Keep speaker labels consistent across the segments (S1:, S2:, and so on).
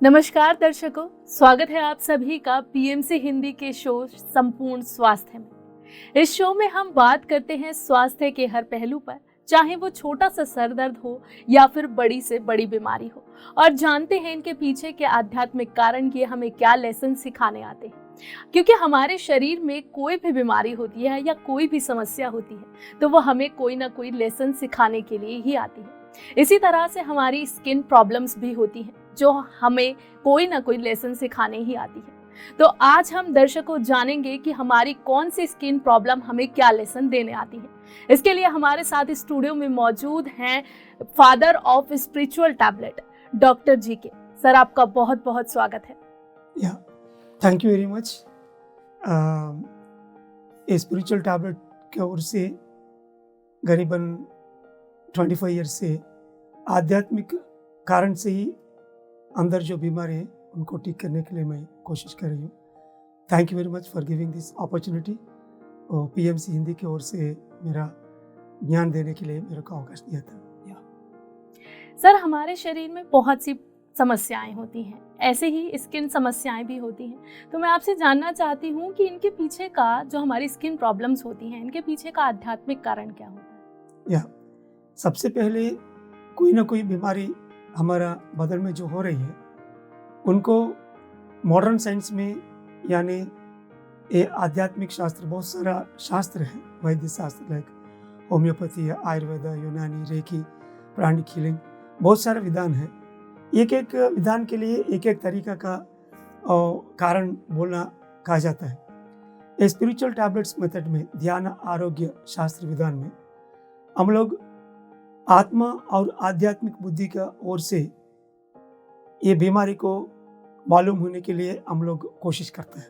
S1: नमस्कार दर्शकों, स्वागत है आप सभी का पीएमसी हिंदी के शो संपूर्ण स्वास्थ्य में। इस शो में हम बात करते हैं स्वास्थ्य के हर पहलू पर, चाहे वो छोटा सा सर दर्द हो या फिर बड़ी से बड़ी बीमारी हो, और जानते हैं इनके पीछे के आध्यात्मिक कारण कि हमें क्या लेसन सिखाने आते हैं। क्योंकि हमारे शरीर में कोई भी बीमारी होती है या कोई भी समस्या होती है तो वो हमें कोई ना कोई लेसन सिखाने के लिए ही आती है। इसी तरह से हमारी स्किन प्रॉब्लम्स भी होती हैं जो हमें कोई ना कोई लेसन सिखाने ही आती है। तो आज हम दर्शकों जानेंगे कि हमारी कौन सी स्किन प्रॉब्लम हमें क्या लेसन देने आती है। इसके लिए हमारे साथ स्टूडियो में मौजूद हैं father of spiritual tablet doctor ji के। सर, आपका बहुत बहुत स्वागत है।
S2: Thank you very much. Spiritual tablet की ओर से करीबन 25 ईयर्स से आध्यात्मिक कारण से ही अंदर जो बीमारी है उनको ठीक करने के लिए मैं कोशिश कर रही हूँ। Thank you very much for giving this opportunity. PMC Hindi की ओर से मेरा ज्ञान देने के लिए मेरे को अवकाश दिया था।
S1: सर, हमारे शरीर में बहुत सी समस्याएं होती हैं, ऐसे ही स्किन समस्याएं भी होती हैं। तो मैं आपसे जानना चाहती हूँ कि इनके पीछे का जो हमारी स्किन प्रॉब्लम्स होती हैं, इनके पीछे का आध्यात्मिक कारण क्या होता है?
S2: सबसे पहले कोई ना कोई बीमारी हमारा बदन में जो हो रही है उनको मॉडर्न साइंस में यानी ये आध्यात्मिक शास्त्र, बहुत सारा शास्त्र है, वैद्य शास्त्र लाइक होम्योपैथी, आयुर्वेद, यूनानी, रेकी, प्राणिक हीलिंग, बहुत सारे विधान है। एक एक विधान के लिए एक एक तरीका का कारण बोलना कहा जाता है। स्पिरिचुअल टैबलेट्स मेथड में, ध्यान आरोग्य शास्त्र विधान में हम लोग आत्मा और आध्यात्मिक बुद्धि का ओर से ये बीमारी को मालूम होने के लिए हम लोग कोशिश करते हैं।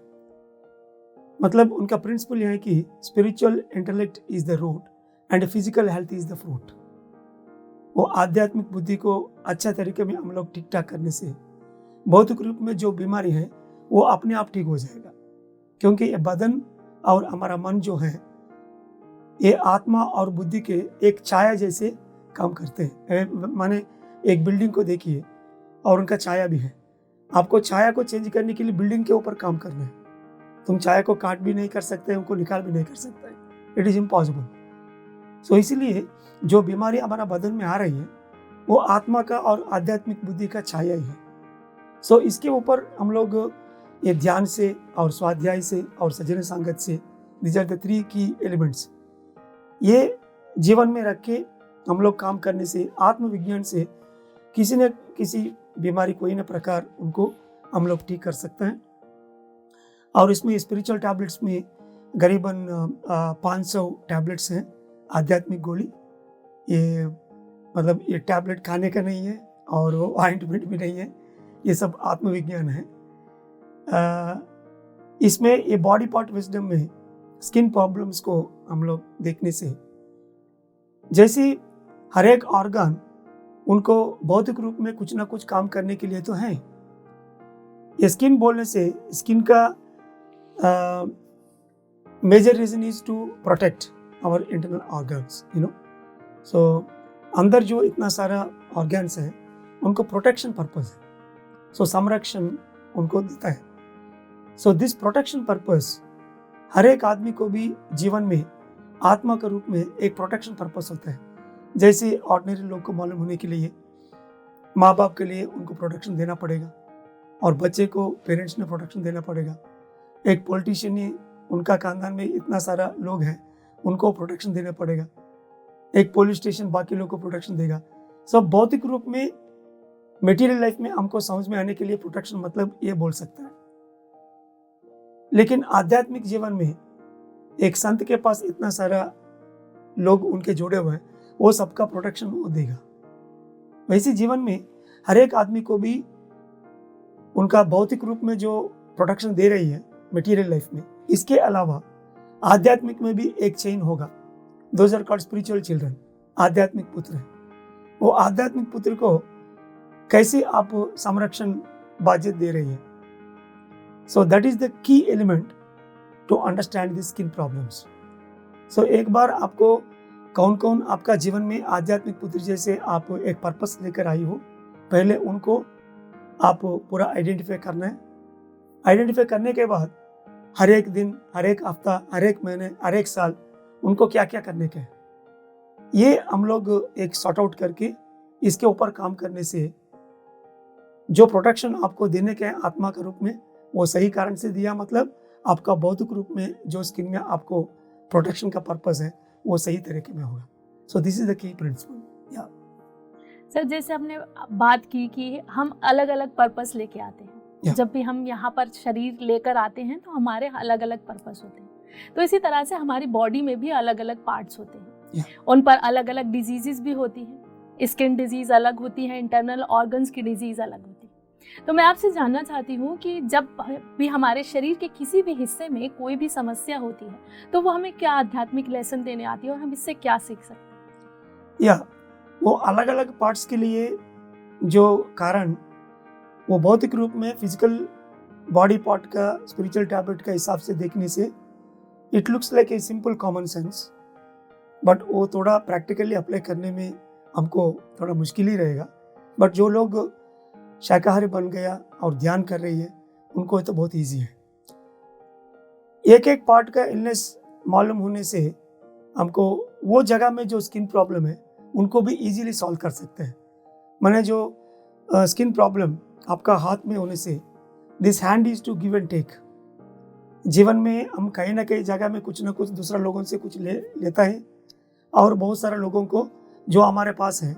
S2: मतलब उनका प्रिंसिपल यह है कि spiritual intellect is the root and physical health is the fruit. वो आध्यात्मिक बुद्धि को अच्छा तरीके में हम लोग ठीक ठाक करने से भौतिक रूप में जो बीमारी है वो अपने आप ठीक हो जाएगा। क्योंकि ये बदन और हमारा मन जो है ये आत्मा और बुद्धि के एक छाया जैसे काम करते हैं। माने एक बिल्डिंग को देखिए और उनका छाया भी है। आपको छाया को चेंज करने के लिए बिल्डिंग के ऊपर काम करना है। तुम छाया को काट भी नहीं कर सकते, उनको निकाल भी नहीं कर सकते। It is impossible. सो इसीलिए जो बीमारी हमारा बदन में आ रही है वो आत्मा का और आध्यात्मिक बुद्धि का छाया ही है। सो इसके ऊपर हम लोग ये ध्यान से और स्वाध्याय से और सज्जन संगत से, दीज आर द 3 की एलिमेंट्स, ये जीवन में रख के हम लोग काम करने से, आत्मविज्ञान से किसी न किसी बीमारी कोई न प्रकार उनको हम लोग ठीक कर सकते हैं। और इसमें स्पिरिचुअल टैबलेट्स में करीबन 500 टैबलेट्स हैं, आध्यात्मिक गोली। ये मतलब ये टैबलेट खाने का नहीं है और वो ऑइंटमेंट भी नहीं है, ये सब आत्मविज्ञान है। इसमें ये बॉडी पार्ट विजडम में स्किन प्रॉब्लम्स को हम लोग देखने से, जैसे हर एक ऑर्गन उनको भौतिक रूप में कुछ ना कुछ काम करने के लिए तो है। ये स्किन बोलने से स्किन का major reason is to protect our internal organs, so अंदर जो इतना सारा ऑर्गन्स है उनको प्रोटेक्शन पर्पज है, सो संरक्षण उनको देता है। सो दिस प्रोटेक्शन पर्पज हर एक आदमी को भी जीवन में आत्मा के रूप में एक प्रोटेक्शन पर्पस होता है। जैसे ऑर्डिनरी लोग को मालूम होने के लिए माँ बाप के लिए उनको प्रोटेक्शन देना पड़ेगा और बच्चे को पेरेंट्स ने प्रोटेक्शन देना पड़ेगा। एक पॉलिटिशियन ने, उनका खानदान में इतना सारा लोग हैं, उनको प्रोटेक्शन देना पड़ेगा। एक पुलिस स्टेशन बाकी लोग को प्रोटेक्शन देगा। सब भौतिक रूप में मटेरियल लाइफ में हमको समझ में आने के लिए प्रोटेक्शन मतलब ये बोल सकता है। लेकिन आध्यात्मिक जीवन में एक संत के पास इतना सारा लोग उनके जुड़े हुए हैं, वो सबका प्रोटेक्शन वो देगा। वैसे जीवन में हर एक आदमी को भी उनका भौतिक रूप में जो प्रोटेक्शन दे रही है मटेरियल लाइफ में, इसके अलावा आध्यात्मिक में भी एक चेन होगा। Those are called spiritual children, आध्यात्मिक पुत्र है। वो आध्यात्मिक पुत्र को कैसे आप संरक्षण बाध्यत दे रही है। So that is the key element to understand the skin problems. So एक बार आपको कौन कौन आपका जीवन में आध्यात्मिक पुत्र जैसे आप एक पर्पस लेकर आई हो, पहले उनको आप पूरा आइडेंटिफाई करना है। आइडेंटिफाई करने के बाद हर एक दिन, हर एक हफ्ता, हर एक महीने, हर एक साल उनको क्या क्या करने के हैं, ये हम लोग एक सॉर्ट आउट करके इसके ऊपर काम करने से जो प्रोटेक्शन आपको देने के आत्मा के रूप में, वो सही कारण से दिया, मतलब आपका बौद्धिक रूप में जो स्किन में आपको प्रोटेक्शन का पर्पस है वो सही तरीके में होगा। So this is the key principle. या
S1: सर, जैसे हमने बात की कि हम अलग अलग पर्पस लेके आते हैं, जब भी हम यहाँ पर शरीर लेकर आते हैं तो हमारे अलग अलग पर्पस होते हैं, तो इसी तरह से हमारी बॉडी में भी अलग अलग पार्ट्स होते हैं, उन पर अलग अलग डिजीजेस भी होती हैं। स्किन डिजीज अलग होती है, इंटरनल ऑर्गन्स की डिजीज अलग होती है। तो मैं आपसे जानना चाहती हूँ कि जब भी हमारे शरीर के किसी भी हिस्से में कोई भी समस्या होती है तो वो हमें क्या आध्यात्मिक लेसन देने आती है और हम इससे क्या सीख सकते हैं?
S2: वो अलग अलग पार्ट्स के लिए जो कारण वो भौतिक रूप में फिजिकल बॉडी पार्ट का स्पिरिचुअल टैबलेट का हिसाब से देखने से it looks like a simple common sense, but वो थोड़ा प्रैक्टिकली अप्लाई करने में हमको थोड़ा मुश्किल ही रहेगा। बट जो लोग शाकाहारी बन गया और ध्यान कर रही है उनको तो बहुत ईजी है। एक एक पार्ट का इलनेस मालूम होने से हमको वो जगह में जो स्किन प्रॉब्लम है उनको भी इजीली सॉल्व कर सकते हैं। मैंने जो स्किन प्रॉब्लम आपका हाथ में होने से, this hand is to give and take. जीवन में हम कहीं ना कहीं जगह में कुछ ना कुछ दूसरा लोगों से कुछ लेता है, और बहुत सारे लोगों को जो हमारे पास है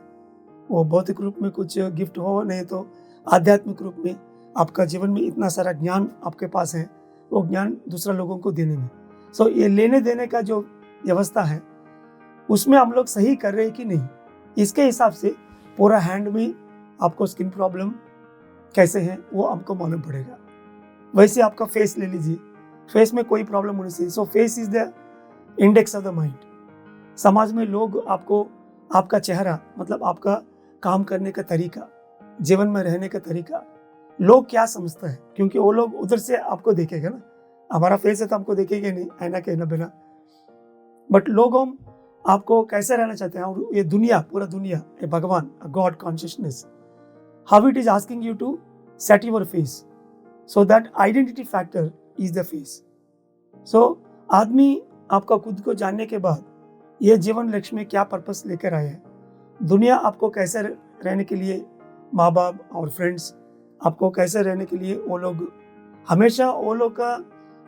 S2: वो भौतिक रूप में कुछ गिफ्ट हो, नहीं तो आध्यात्मिक रूप में आपका जीवन में इतना सारा ज्ञान आपके पास है, वो ज्ञान दूसरा लोगों को देने में। सो ये लेने देने का जो व्यवस्था है उसमें हम लोग सही कर रहे हैं कि नहीं, इसके हिसाब से पूरा हैंड में आपको स्किन प्रॉब्लम कैसे है वो हमको मालूम पड़ेगा। वैसे आपका फेस ले लीजिए, फेस में कोई प्रॉब्लम होने से, सो face is the index of the mind. समाज में लोग आपको, आपका चेहरा मतलब आपका काम करने का तरीका, जीवन में रहने का तरीका, लोग क्या समझता है, क्योंकि वो लोग उधर से आपको देखेगा ना। हमारा फेस है तो हमको देखेंगे नहीं, आईना के बिना, बट लोग हम आपको कैसे रहना चाहते हैं। और ये दुनिया, पूरा दुनिया, ये भगवान, God consciousness, how it is asking you to set your face, so that identity factor is the face. So आदमी आपका खुद को जानने के बाद ये जीवन लक्ष्य में क्या पर्पस लेकर आया है, दुनिया आपको कैसे रहने के लिए, माँ बाप और फ्रेंड्स आपको कैसे रहने के लिए, वो लोग हमेशा, वो लोग का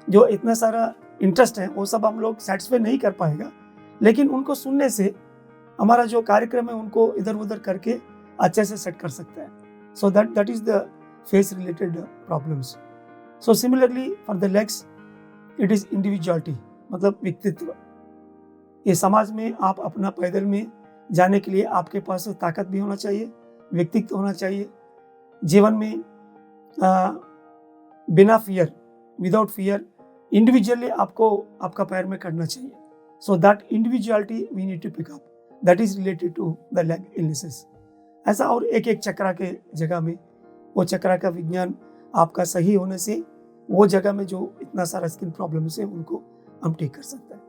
S2: जो इतना सारा इंटरेस्ट है वो सब हम लोग सेटिस्फाई नहीं कर पाएगा, लेकिन उनको सुनने से हमारा जो कार्यक्रम है उनको इधर उधर करके अच्छे से सेट कर सकता है। So that is the face related problems. So similarly for the legs it is individuality, मतलब व्यक्तित्व। ये समाज में आप अपना पैदल में जाने के लिए आपके पास ताकत भी होना चाहिए, व्यक्तित्व होना चाहिए। जीवन में बिना फियर, विदाउट फियर, इंडिविजुअली आपको आपका पैर में करना चाहिए। So that individuality we need to pick up, that is related to the leg illnesses. ऐसा और एक एक चक्रा के जगह में, वो चक्रा का विज्ञान आपका सही होने से वो जगह में जो इतना सारा स्किन प्रॉब्लम्स है उनको हम ठीक कर सकते हैं।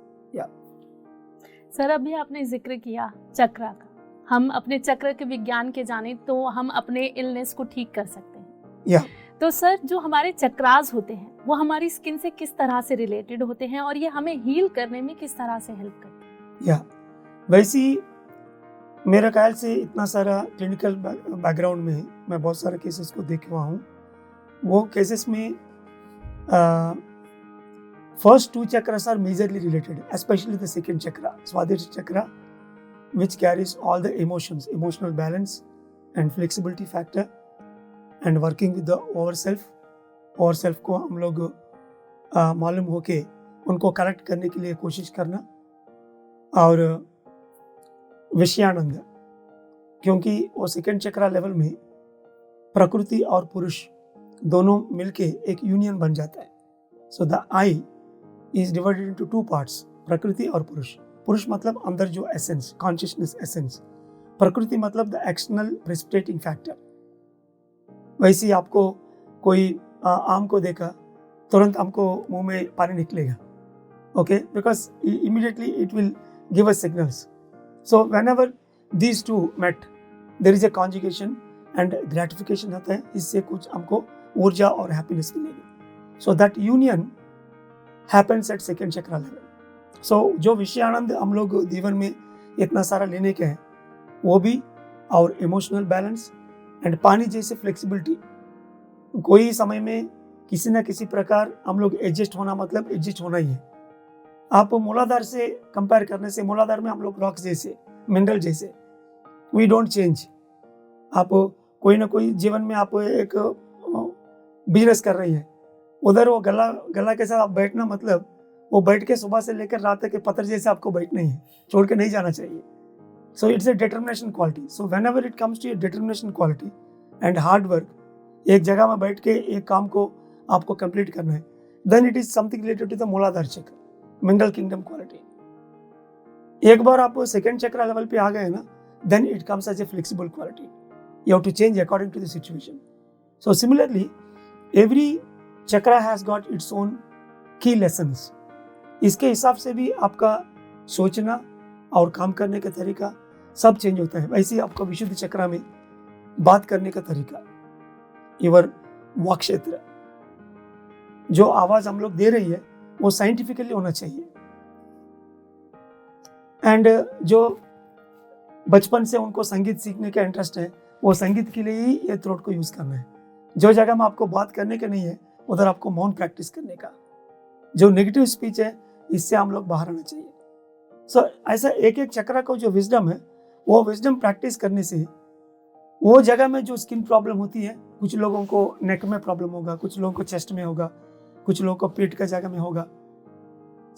S1: सर, अभी आपने जिक्र किया चक्रा का, हम अपने चक्र के विज्ञान के जाने तो हम अपने इलनेस को ठीक कर सकते हैं। तो सर, जो हमारे चक्रास होते हैं वो हमारी स्किन से किस तरह से रिलेटेड होते हैं और ये हमें हील करने में किस तरह से हेल्प करते हैं?
S2: वैसे ही मेरे ख्याल से इतना सारा क्लिनिकल बैकग्राउंड में मैं बहुत सारे केसेस को देख हुआ हूँ। वो केसेस में first two chakras are majorly related, especially the second chakra, Swadhisthana chakra, which carries all the emotions, emotional balance and flexibility factor, and working with the over self को हम लोग मालूम होके उनको करेक्ट करने के लिए कोशिश करना। और विषयानंद, क्योंकि वो सेकेंड चक्रा लेवल में प्रकृति और पुरुष दोनों मिलके एक यूनियन बन जाता है। सो the I is divided into two parts, प्रकृति और पुरुष। पुरुष मतलब अंदर जो एसेंस, कॉन्शियसनेस एसेंस, प्रकृति मतलब द एक्सटर्नल प्रेसिपिटेटिंग फैक्टर। वैसे ही आपको कोई आम को देखा तुरंत हमको मुंह में पानी निकलेगा, okay, because immediately it will give us signals. So whenever these two met, there is a conjugation and gratification आता है, इससे कुछ हमको ऊर्जा और हैप्पीनेस मिलेगी. So that union happens at second chakra level. So जो विषय आनंद हम लोग जीवन में इतना सारा लेने के हैं, वो भी और इमोशनल बैलेंस एंड पानी जैसे फ्लेक्सिबिलिटी. कोई समय में किसी न किसी प्रकार हम लोग एडजस्ट होना, मतलब एडजस्ट होना ही है. आप मूलाधार से कंपेयर करने से, मूलाधार में हम लोग रॉक्स जैसे, मिनरल जैसे, वी डोंट चेंज. आप कोई ना कोई जीवन में आप एक बिजनेस कर रही है, उधर वो गला के साथ आप बैठना, मतलब वो बैठ के सुबह से लेकर रात तक के पत्थर जैसे आपको बैठना ही है, छोड़ के नहीं जाना चाहिए. So it's a determination quality. So whenever it comes to a determination quality and hard work, एक जगह में बैठ के एक काम को आपको कंप्लीट करना है, then it is something related to the Muladhara chakra, mineral kingdom quality. एक बार आप सेकेंड चक्र लेवल पे आ गए ना, then it comes as a flexible quality. You have to change according to the situation. So similarly every chakra has got its own key lessons. इसके हिसाब से भी आपका सोचना और काम करने का तरीका सब चेंज होता है. वैसे ही आपका विशुद्ध चक्रा में बात करने का तरीका, इवर वाक क्षेत्र, जो आवाज हम लोग दे रही है वो साइंटिफिकली होना चाहिए. एंड जो बचपन से उनको संगीत सीखने का इंटरेस्ट है, वो संगीत के लिए ही ये थ्रोट को यूज करना है. जो जगह में आपको बात करने का नहीं है, उधर आपको मौन प्रैक्टिस करने का. जो नेगेटिव स्पीच है, इससे हम लोग बाहर आना चाहिए. सो ऐसा एक एक चक्र का जो विजडम है, वो विजडम प्रैक्टिस करने से वो जगह में जो स्किन प्रॉब्लम होती है, कुछ लोगों को नेक में प्रॉब्लम होगा, कुछ लोगों को चेस्ट में होगा, कुछ लोगों को पेट का जगह में होगा.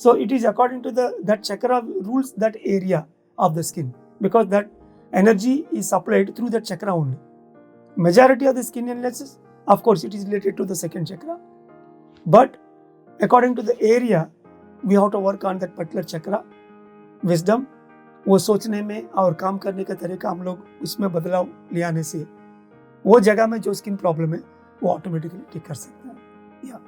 S2: So it is according to that chakra rules that area of the skin, because that energy is supplied through that chakra only. Majority of the skin illnesses, of course, it is related to the second chakra, but according to the area, we have to work on that particular chakra. Wisdom, वो सोचने में और काम करने का तरीका हम लोग उसमें बदलाव ले आने से वो जगह में जो स्किन प्रॉब्लम है वो ऑटोमेटिकली ठीक कर सकते हैं. या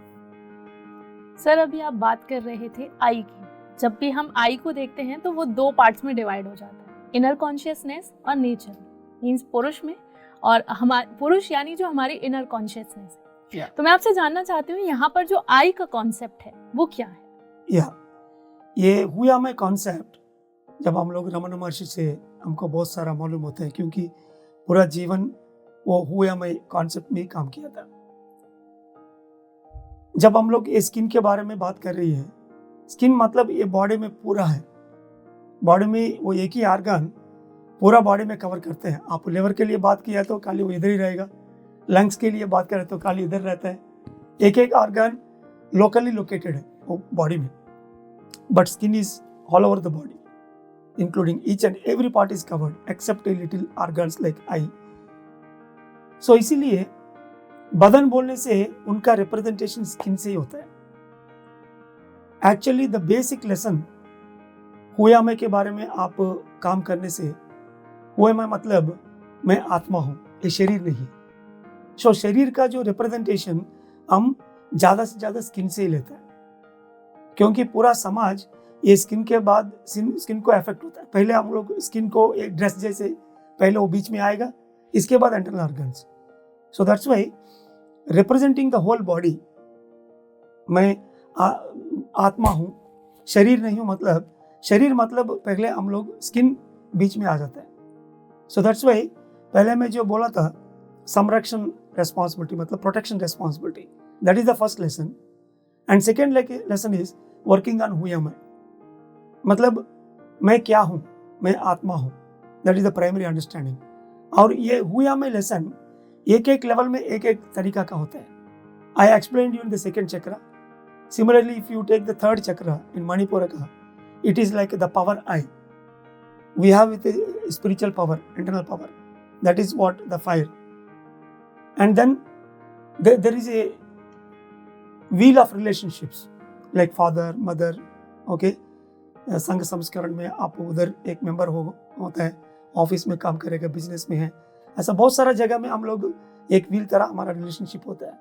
S1: सर, अभी आप बात कर रहे थे आई की. जब भी हम आई को देखते हैं तो वो दो पार्ट्स में डिवाइड हो जाता है, इनर कॉन्शियसनेस और नेचर, मीन्स पुरुष में, और हमारे पुरुष यानी जो हमारी इनर कॉन्शियसनेस है. तो मैं आपसे जानना चाहती हूँ, यहाँ पर जो आई का कॉन्सेप्ट है वो क्या है?
S2: ये हुआ मैं कॉन्सेप्ट जब हम लोग रमन महर्षि से हमको बहुत सारा मालूम होता है, क्योंकि पूरा जीवन वो हुआ मैं कॉन्सेप्ट में काम किया था. जब हम लोग स्किन के बारे में बात कर रही है, स्किन मतलब ये बॉडी में पूरा है. बॉडी में वो एक ही ऑर्गन पूरा बॉडी में कवर करते हैं. आप लिवर के लिए बात किया तो खाली वो इधर ही रहेगा, लंग्स के लिए बात करें तो खाली इधर रहता है. एक एक ऑर्गन लोकली लोकेटेड है वो बॉडी में, but skin is all over the body, including each and every part is covered except a little organs like eye. So इसीलिए बदन बोलने से उनका रिप्रेजेंटेशन स्किन से ही होता है. एक्चुअली द बेसिक लेसन हुआ के बारे में आप काम करने से, हुआ मतलब मैं आत्मा हूं, ये शरीर नहीं. सो शरीर का जो रिप्रेजेंटेशन हम ज्यादा से ज्यादा स्किन से ही लेते हैं, क्योंकि पूरा समाज ये स्किन के बाद स्किन को अफेक्ट होता है. पहले हम लोग स्किन को एक ड्रेस जैसे, पहले वो बीच में आएगा, इसके बाद internal organs. So that's why representing the whole body, मैं आत्मा हूं, शरीर नहीं हूं. मतलब शरीर मतलब पहले हम लोग स्किन बीच में आ जाता है. सो दैट्स वाई पहले मैं जो बोला था संरक्षण रेस्पॉन्सिबिलिटी मतलब protection responsibility, that is the first lesson. And second lesson is working on हुआ मैं, मतलब मैं क्या हूं, मैं आत्मा हूं. That is the primary understanding. और ये हुआ मैं लेसन एक एक लेवल में एक एक तरीका का होता है. I explain you in the second chakra. Similarly if you take the third chakra in मणिपुरका, it is like the power eye. We have with a spiritual power, internal power. That is what the fire. And then there is a wheel of relationships like father, mother. Okay, संघ संस्करण में आप उधर एक member होता है, office में काम करेगा, बिजनेस में है, ऐसा बहुत सारा जगह में हम लोग एक व्हील तरह हमारा रिलेशनशिप होता है.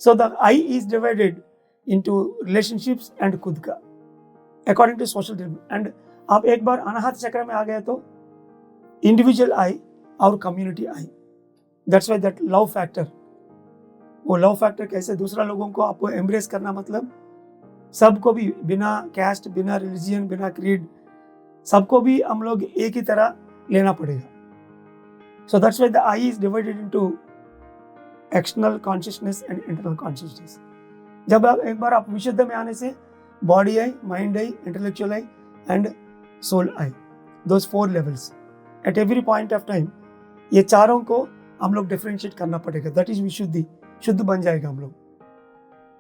S2: So the I is divided into relationships and खुद का according to social demand. And आप एक बार अनाहत चक्र में आ गए तो इंडिविजुअल आई और community I. That's why that love factor, वो लव फैक्टर कैसे दूसरा लोगों को आपको एम्ब्रेस करना, मतलब सबको भी बिना कैस्ट, बिना रिलीजियन, बिना क्रीड, सबको भी हम लोग एक ही तरह लेना पड़ेगा। So that's why the I is divided into external consciousness and internal consciousness. जब आप एक बार आप विशुद्ध में आने से body I, mind I, intellectual I and soul I, those 4 levels at every point of time, ये चारों को हम लोग डिफरेंशिएट करना पड़ेगा। दैट इज विशुद्धि, शुद्ध बन जाएगा हम लोग।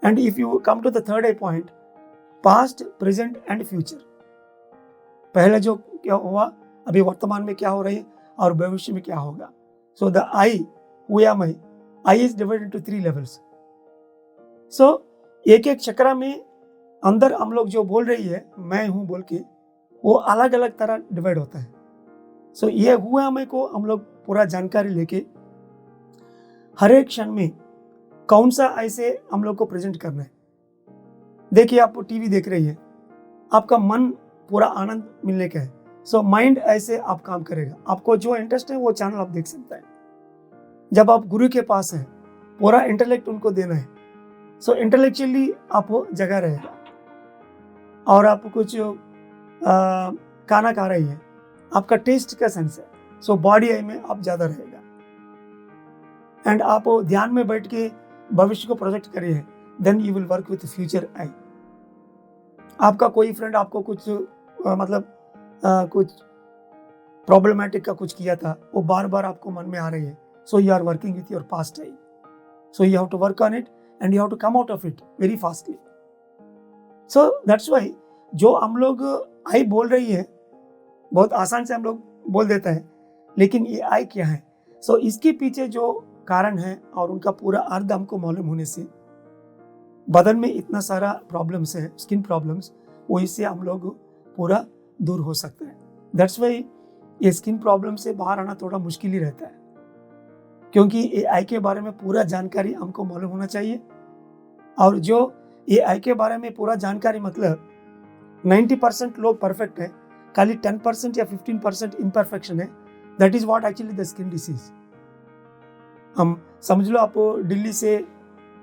S2: And if you come to the third eye point, past, present and future, पहले जो क्या हुआ, अभी वर्तमान में क्या हो रही है और भविष्य में क्या होगा। So the I, who am I is divided into 3 levels. So एक एक चक्र में अंदर हम लोग जो बोल रही है मैं हूं बोल के, वो अलग अलग तरह डिवाइड होता है। सो ये हुआ हमें को हम लोग पूरा जानकारी लेके हर एक क्षण में कौन सा ऐसे हम लोग को प्रेजेंट करना है। देखिए आप टीवी देख रही है, आपका मन पूरा आनंद मिलने का है। सो माइंड ऐसे आप काम करेगा, आपको जो इंटरेस्ट है वो चैनल आप देख सकता है। जब आप गुरु के पास है, पूरा इंटेलेक्ट उनको देना है। सो इंटेलेक्चुअली आप जगह रहेगा। और आप कुछ खाना खा रही है, आपका टेस्ट का सेंस है, सो बॉडी आई में आप ज्यादा रहेगा। एंड आप ध्यान में बैठ के भविष्य को प्रोजेक्ट करिए, then you will work with future eye. आपका कोई फ्रेंड आपको कुछ कुछ प्रॉब्लमैटिक का कुछ किया था, वो बार बार आपको मन में आ रही है, so you are working with your past eye. So you have to work on it and you have to come out of it very fastly. So that's why जो हम लोग आई बोल रही है, बहुत आसान से हम लोग बोल देते हैं, लेकिन ये आई क्या है। सो इसके पीछे जो कारण है और उनका पूरा अर्थ हमको मालूम होने से बदन में इतना सारा प्रॉब्लम्स है, स्किन प्रॉब्लम्स, वो इससे हम लोग पूरा दूर हो सकते हैं। दैट्स वाई ये स्किन प्रॉब्लम से बाहर आना थोड़ा मुश्किल ही रहता है, क्योंकि ये आई के बारे में पूरा जानकारी हमको मालूम होना चाहिए। और जो ये आई के बारे में पूरा जानकारी, मतलब 90% लोग परफेक्ट है, खाली 10% या 15% इम्परफेक्शन है। That is what actually the skin disease. हम समझ लो आप दिल्ली से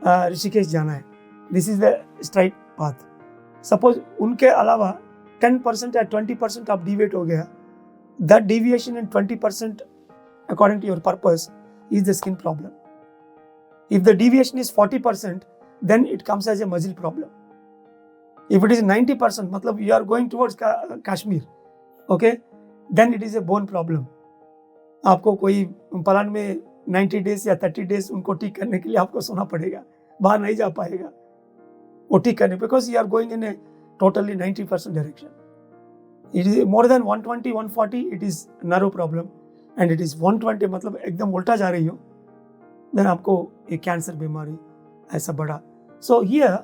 S2: ऋषिकेश जाना है, this is the straight path. Suppose उनके अलावा 10% या 20% आप डिविएट हो गया, that deviation in 20% according to your purpose is the skin problem. If the deviation is 40%, then it comes as a muscle problem. If it is 90%, मतलब you are going towards Kashmir, okay, then it is a bone problem. आपको कोई plan में 90 days या 30 days उनको ठीक करने के लिए आपको सोना पड़ेगा, बाहर नहीं जा पाएगा वो ठीक करने, because you are going in a totally 90% direction. It is more than 120, 140, it is narrow problem. And it is 120, मतलब एकदम उल्टा जा रही हो, देन आपको एक कैंसर बीमारी ऐसा बड़ा। So here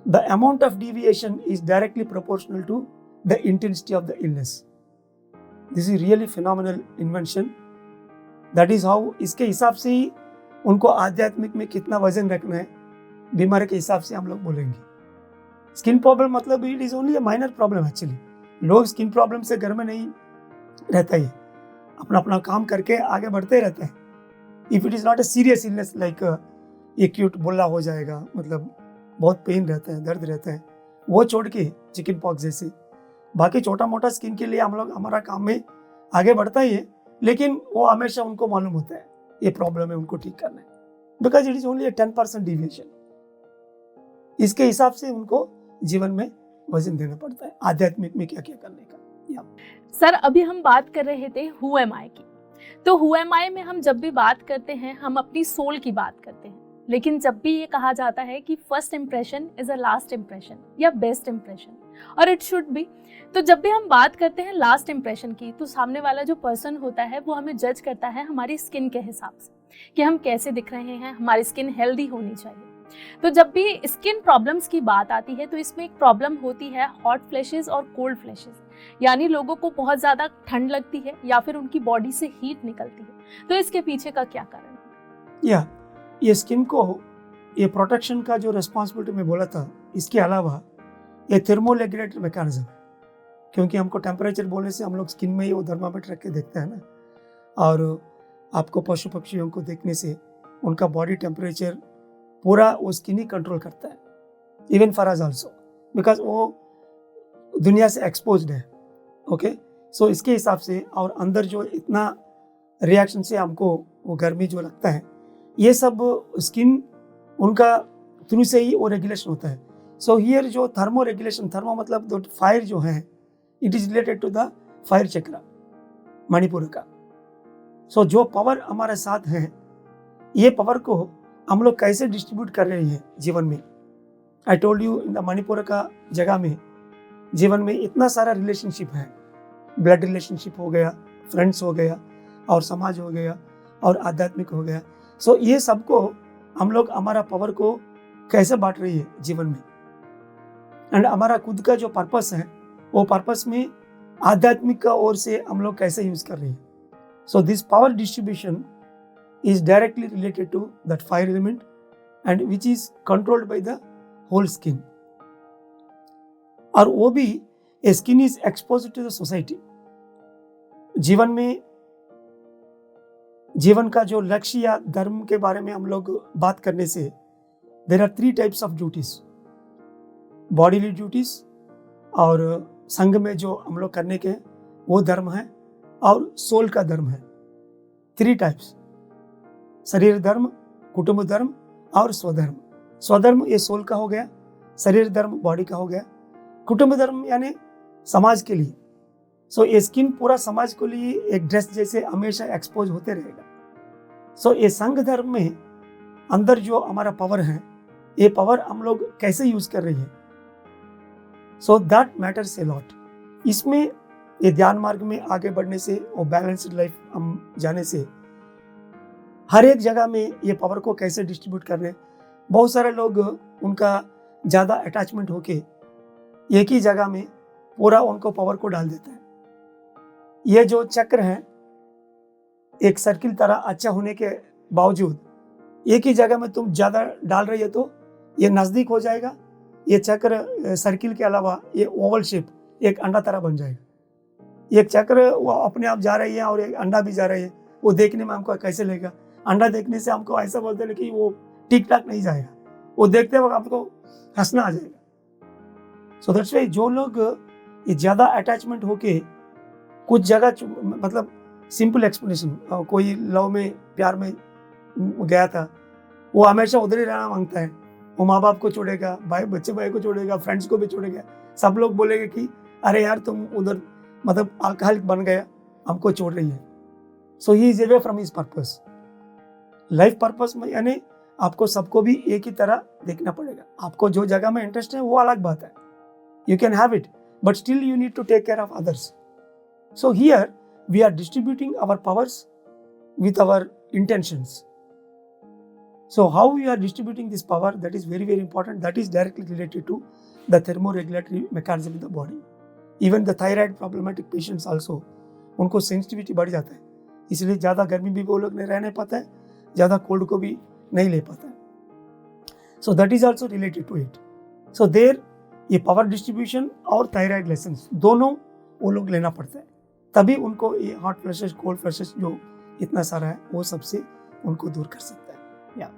S2: the amount of deviation is directly proportional to the intensity of the illness. This is really phenomenal invention. That is how, इसके हिसाब से ही उनको आध्यात्मिक में कितना वजन रखना है, बीमारी के हिसाब से हम लोग बोलेंगे। स्किन प्रॉब्लम मतलब it is only a minor problem actually. लोग स्किन प्रॉब्लम से घर में नहीं रहता ही, अपना अपना काम करके आगे बढ़ते रहते हैं। If it is not a serious illness like acute बुल्ला हो जाएगा, मतलब बहुत पेन रहता है, दर्द रहता है, वो छोड़ के चिकन पॉक्स जैसे बाकी छोटा मोटा स्किन के लिए हम लोग हमारा काम में आगे बढ़ता ही है, लेकिन वो हमेशा उनको मालूम होता है ये प्रॉब्लम है, उनको ठीक करना है, because it is only 10% deviation. इसके हिसाब से उनको जीवन में वजन देना पड़ता है आध्यात्मिक में क्या क्या करने का।
S1: सर अभी हम बात कर रहे थे हु एम आई की, तो हु एम आई में हम जब भी बात करते हैं हम अपनी सोल की बात करते हैं, लेकिन जब भी ये कहा जाता है कि first impression is a last impression या बेस्ट इंप्रेशन, और इट शुड बी, तो जब भी हम बात करते हैं लास्ट इंप्रेशन की, तो सामने वाला जो पर्सन होता है वो हमें जज करता है हमारी स्किन के हिसाब से कि हम कैसे दिख रहे हैं, हमारी स्किन हेल्दी होनी चाहिए। तो जब भी स्किन प्रॉब्लम्स की बात आती है तो इसमें एक प्रॉब्लम होती है हॉट फ्लैशेस और कोल्ड फ्लैशेस, यानी लोगों को बहुत ज़्यादा ठंड लगती है या फिर उनकी बॉडी से हीट निकलती है। तो इसके पीछे का क्या कारण है?
S2: ये स्किन को ये प्रोटेक्शन का जो रिस्पॉन्सिबिलिटी में बोला था, इसके अलावा ये थर्मोरेगुलेटरी मैकेनिज्म है, क्योंकि हमको टेम्परेचर बोलने से हम लोग स्किन में ही वो थर्मामीटर रख के देखते हैं ना, और आपको पशु पक्षियों को देखने से उनका बॉडी टेम्परेचर पूरा वो स्किन ही कंट्रोल करता है, even for us also, because वो दुनिया से एक्सपोज्ड है। ओके, सो इसके हिसाब से और अंदर जो इतना रिएक्शन से हमको वो गर्मी जो लगता है, ये सब स्किन उनका थ्रू से ही वो रेगुलेशन होता है। सो हियर जो थर्मो रेगुलेशन, थर्मो मतलब जो फायर जो है, it is related to the fire chakra Manipur का। सो जो पावर हमारे साथ है, ये पावर को हम लोग कैसे डिस्ट्रीब्यूट कर रहे हैं जीवन में। I told you in the Manipur का जगह में जीवन में इतना सारा रिलेशनशिप है, ब्लड रिलेशनशिप हो गया, फ्रेंड्स हो गया, और समाज हो गया, और आध्यात्मिक हो गया। सो ये सबको हम लोग हमारा पावर को कैसे बांट रही है जीवन में, एंड हमारा खुद का जो पर्पस है, वो पर्पस में आध्यात्मिक का ओर से हम लोग कैसे यूज कर रही है। So this power distribution is directly related to that fire element and which is controlled by the whole skin. और वो भी skin is expose to the society. जीवन में जीवन का जो लक्ष्य या धर्म के बारे में हम लोग बात करने से there are 3 types of duties, bodily duties, और संघ में जो हम लोग करने के वो धर्म है, और सोल का धर्म है। 3 टाइप्स, शरीर धर्म, कुटुंब धर्म और स्वधर्म। स्वधर्म ये सोल का हो गया, शरीर धर्म बॉडी का हो गया, कुटुंब धर्म यानी समाज के लिए। सो ये स्किन पूरा समाज के लिए एक ड्रेस जैसे हमेशा एक्सपोज होते रहेगा। सो ये संघ धर्म में अंदर जो हमारा पावर है, ये पावर हम लोग कैसे यूज कर रही है, so that matters a lot. इसमें ये ध्यान मार्ग में आगे बढ़ने से और बैलेंस्ड लाइफ हम जाने से हर एक जगह में ये पावर को कैसे डिस्ट्रीब्यूट कर रहे हैं। बहुत सारे लोग उनका ज़्यादा अटैचमेंट होके एक ही जगह में पूरा उनको पावर को डाल देता है। ये जो चक्र है, एक सर्किल तरह अच्छा होने के बावजूद एक ही जगह में तुम ज़्यादा डाल रही है तो ये नज़दीक हो जाएगा। ये चक्र सर्किल के अलावा ये ओवल शेप एक अंडा तरह बन जाएगा। एक चक्र वो अपने आप जा रही है और एक अंडा भी जा रही है, वो देखने में हमको कैसे लगेगा। अंडा देखने से हमको ऐसा बोलते हैं कि वो ठीक ठाक नहीं जाएगा, वो देखते वक्त हमको हंसना आ जाएगा। सो दैट्स वाई जो लोग ये ज़्यादा अटैचमेंट होके कुछ जगह, मतलब सिंपल एक्सप्लेनेशन, कोई लव में प्यार में गया था, वो हमेशा उधर ही रहना मांगता है। वो माँ बाप को छोड़ेगा, बच्चे भाई को छोड़ेगा, फ्रेंड्स को भी छोड़ेगा। सब लोग बोलेंगे कि अरे यार तुम उधर मतलब अल्कोहलिक बन गया, हमको छोड़ रही है। So he is away from his purpose. Life purpose में यानी आपको सबको भी एक ही तरह देखना पड़ेगा। आपको जो जगह में इंटरेस्ट है वो अलग बात है, you can have it, but still you need to take care of others. So here we are distributing our powers with our intentions. So how we are distributing this power, that is very important. That is directly related to the thermoregulatory mechanism in the body. Even the thyroid problematic patients also, उनको sensitivity बढ़ जाता है, इसलिए ज़्यादा गर्मी भी वो लोग नहीं रह नहीं पाता है, ज़्यादा कोल्ड को भी नहीं ले पाता है। So that is also related to it. So there ये पावर डिस्ट्रीब्यूशन और थायराइड लेसन्स दोनों वो लोग लेना पड़ता है, तभी उनको ये हॉट फ्लैशेस, कोल्ड फ्लैशेस जो इतना सारा है वो सबसे उनको दूर कर सकता है। या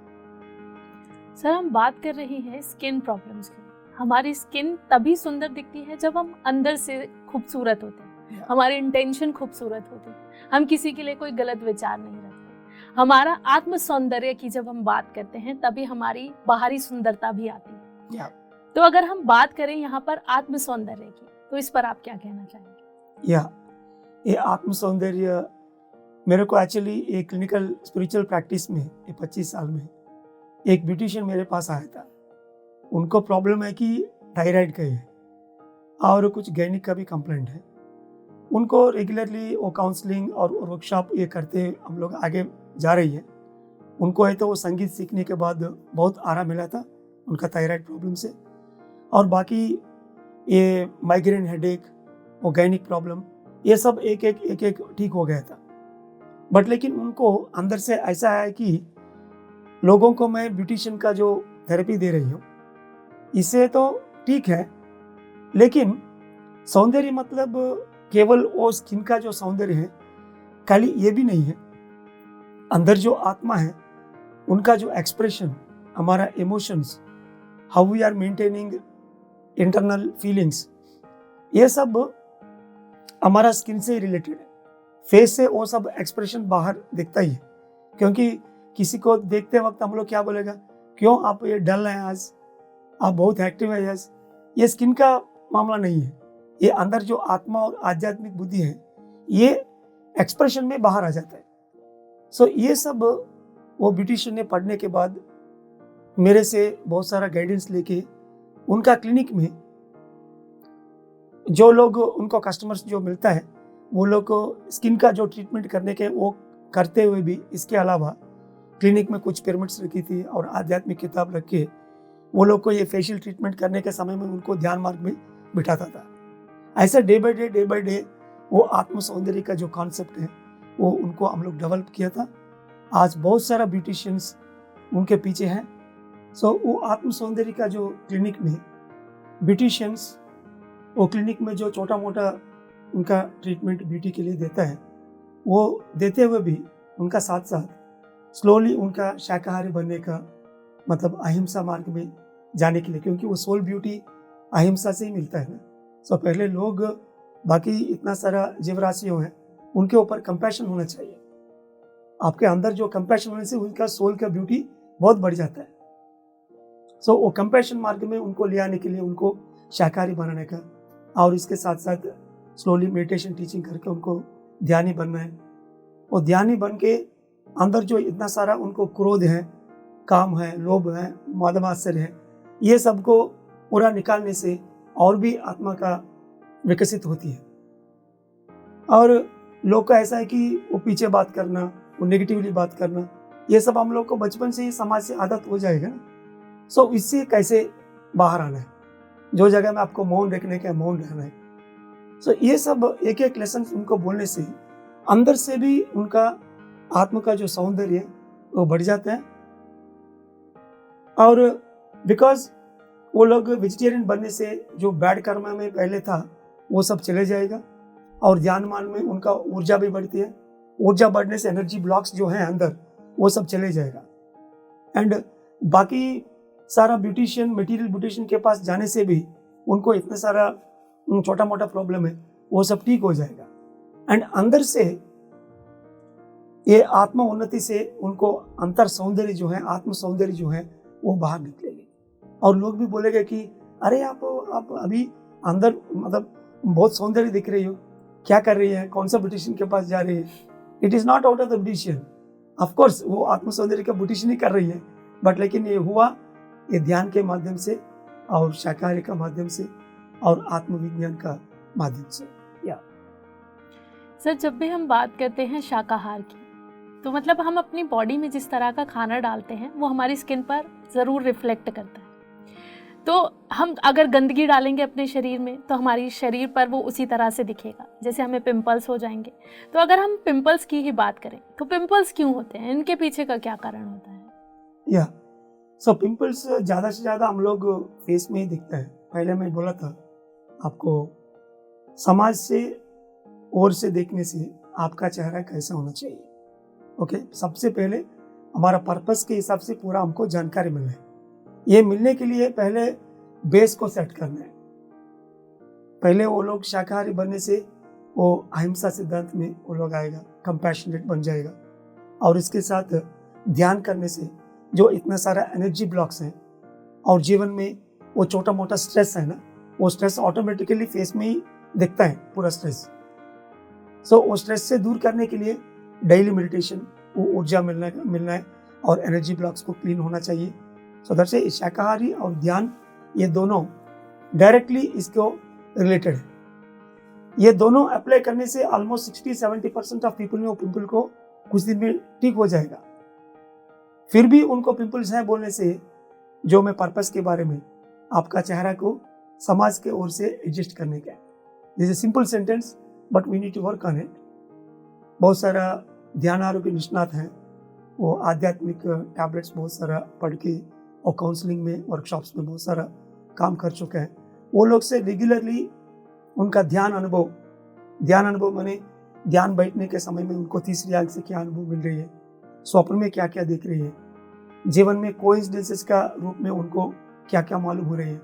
S1: सर, हम बात कर रहे हैं स्किन प्रॉब्लम्स की। हमारी स्किन तभी सुंदर दिखती है जब हम अंदर से खूबसूरत होते हैं, हमारी इंटेंशन खूबसूरत होती है, हम किसी के लिए कोई गलत विचार नहीं रखते। हमारा आत्म सौंदर्य की जब हम बात करते हैं तभी हमारी बाहरी सुंदरता भी आती है। तो अगर हम बात करें यहाँ पर आत्म सौंदर्य की, तो इस पर आप क्या कहना चाहेंगे?
S2: ये आत्म सौंदर्य मेरे को एक्चुअली एक क्लिनिकल स्पिरिचुअल प्रैक्टिस में 25 साल में एक ब्यूटिशियन मेरे पास आया था। उनको प्रॉब्लम है कि थायराइड का है और कुछ गैनिक का भी कंप्लेंट है। उनको रेगुलरली वो काउंसलिंग और वर्कशॉप ये करते हम लोग आगे जा रही है। उनको है तो वो संगीत सीखने के बाद बहुत आराम मिला था उनका थायराइड प्रॉब्लम से, और बाकी ये माइग्रेन हेडेक, वो गैनिक प्रॉब्लम, ये सब एक एक ठीक हो गया था। बट लेकिन उनको अंदर से ऐसा है कि लोगों को मैं ब्यूटिशियन का जो थेरेपी दे रही हूँ इससे तो ठीक है, लेकिन सौंदर्य मतलब केवल वो स्किन का जो सौंदर्य है, खाली ये भी नहीं है, अंदर जो आत्मा है उनका जो एक्सप्रेशन, हमारा emotions, how we are maintaining internal feelings, ये सब हमारा स्किन से रिलेटेड है। फेस से वो सब एक्सप्रेशन बाहर दिखता ही है, क्योंकि किसी को देखते वक्त हम लोग क्या बोलेगा, क्यों आप ये डल हैं आज, आप बहुत एक्टिव है आज। ये स्किन का मामला नहीं है, ये अंदर जो आत्मा और आध्यात्मिक बुद्धि है ये एक्सप्रेशन में बाहर आ जाता है। सो ये सब वो ब्यूटिशियन ने पढ़ने के बाद मेरे से बहुत सारा गाइडेंस लेके उनका क्लिनिक में जो लोग उनको कस्टमर्स जो मिलता है वो लोग को स्किन का जो ट्रीटमेंट करने के वो करते हुए भी इसके अलावा क्लिनिक में कुछ पिरामिड्स रखी थी और आध्यात्मिक किताब रख के वो लोग को ये फेशियल ट्रीटमेंट करने के समय में उनको ध्यान मार्ग में बिठाता था। ऐसा डे बाय डे वो आत्म सौंदर्य का जो कॉन्सेप्ट है वो उनको हम लोग डेवलप किया था। आज बहुत सारा ब्यूटिशियंस उनके पीछे हैं। सो वो आत्म सौंदर्य का जो क्लिनिक में ब्यूटिशियंस वो क्लिनिक में जो छोटा मोटा उनका ट्रीटमेंट ब्यूटी के लिए देता है वो देते हुए भी उनका साथ साथ स्लोली उनका शाकाहारी बनने का मतलब अहिंसा मार्ग में जाने के लिए, क्योंकि वो सोल ब्यूटी अहिंसा से ही मिलता है ना। सो पहले लोग बाकी इतना सारा जीव राशियों हैं उनके ऊपर कंपैशन होना चाहिए। आपके अंदर जो कंपैशन होने से उनका सोल का ब्यूटी बहुत बढ़ जाता है। सो वो कंपैशन मार्ग में उनको ले आने के लिए उनको शाकाहारी बनाने का और इसके साथ साथ स्लोली मेडिटेशन टीचिंग करके उनको ध्यानी बनना है। वो ध्यानी बन के अंदर जो इतना सारा उनको क्रोध है, काम है, लोभ है, मदमात्सर्य है, ये सबको पूरा निकालने से और भी आत्मा का विकसित होती है। और लोग का ऐसा है कि वो पीछे बात करना, वो नेगेटिवली बात करना, ये सब हम लोग को बचपन से ही समाज से आदत हो जाएगा ना। सो इससे कैसे बाहर आना है, जो जगह में आपको मौन रखने का मौन रहना है। सो ये सब एक एक लेसन उनको बोलने से अंदर से भी उनका आत्मा का जो सौंदर्य है वो बढ़ जाता है। और बिकॉज वो लोग वेजिटेरियन बनने से जो बैड कर्म में पहले था वो सब चले जाएगा और ध्यान मान में उनका ऊर्जा भी बढ़ती है। ऊर्जा बढ़ने से एनर्जी ब्लॉक्स जो हैं अंदर वो सब चले जाएगा। एंड बाकी सारा ब्यूटिशियन, मटेरियल ब्यूटिशियन के पास जाने से भी उनको इतना सारा छोटा मोटा प्रॉब्लम है वो सब ठीक हो जाएगा। एंड अंदर से ये आत्मा उन्नति से उनको अंतर सौंदर्य जो है, आत्म सौंदर्य जो है वो बाहर निकलेगी। और लोग भी बोलेंगे कि अरे आप अभी अंदर मतलब बहुत सौंदर्य दिख रही हो, क्या कर रही है, कौन सा ब्यूटिशियन के पास जा रही है। It is not out of the beautician, of course वो आत्म सौंदर्य का ब्यूटिशियन ही कर रही है, बट लेकिन ये हुआ ये ध्यान के माध्यम से और शाकाहारी का माध्यम से और आत्मविज्ञान का माध्यम से।
S1: सर, जब भी हम बात करते हैं शाकाहार की तो मतलब हम अपनी बॉडी में जिस तरह का खाना डालते हैं वो हमारी स्किन पर ज़रूर रिफ्लेक्ट करता है। तो हम अगर गंदगी डालेंगे अपने शरीर में तो हमारी शरीर पर वो उसी तरह से दिखेगा, जैसे हमें पिंपल्स हो जाएंगे। तो अगर हम पिंपल्स की ही बात करें तो पिंपल्स क्यों होते हैं, इनके पीछे का क्या कारण होता है?
S2: सो पिंपल्स ज़्यादा से ज़्यादा हम लोग फेस में ही दिखता है। पहले मैं बोला था आपको, समाज से और से देखने से आपका चेहरा कैसा होना चाहिए। ओके, सबसे पहले हमारा पर्पस के हिसाब से पूरा हमको जानकारी मिलना है। ये मिलने के लिए पहले बेस को सेट करना है। पहले वो लोग शाकाहारी बनने से वो अहिंसा सिद्धांत में वो लोग आएगा, कंपैशनेट बन जाएगा। और इसके साथ ध्यान करने से जो इतना सारा एनर्जी ब्लॉक्स हैं और जीवन में वो छोटा मोटा स्ट्रेस है ना, वो स्ट्रेस ऑटोमेटिकली फेस में ही दिखता है पूरा स्ट्रेस। सो वो स्ट्रेस से दूर करने के लिए डेली मेडिटेशन, वो ऊर्जा मिलना है और एनर्जी ब्लॉक्स को क्लीन होना चाहिए। सो दैट्स से शाकाहारी और ध्यान ये दोनों डायरेक्टली इसको रिलेटेड है। ये दोनों अप्लाई करने से ऑलमोस्ट 60-70% ऑफ पीपल में वो पिंपल को कुछ दिन में ठीक हो जाएगा। फिर भी उनको पिंपल्स हैं बोलने से जो मैं पर्पस के बारे में आपका चेहरा को समाज के ओर से एडजस्ट करने का, this is simple sentence but we need to work on it. बहुत सारा ध्यान आरोग्य निष्णात हैं, वो आध्यात्मिक टैबलेट्स बहुत सारा पढ़ के और काउंसलिंग में, वर्कशॉप्स में बहुत सारा काम कर चुके हैं। वो लोग से रेगुलरली उनका ध्यान अनुभव माने ध्यान बैठने के समय में उनको तीसरी आंख से क्या अनुभव मिल रही है, स्वप्न में क्या क्या देख रही है, जीवन में कोइंसिडेंसेस का रूप में उनको क्या क्या मालूम हो रही है,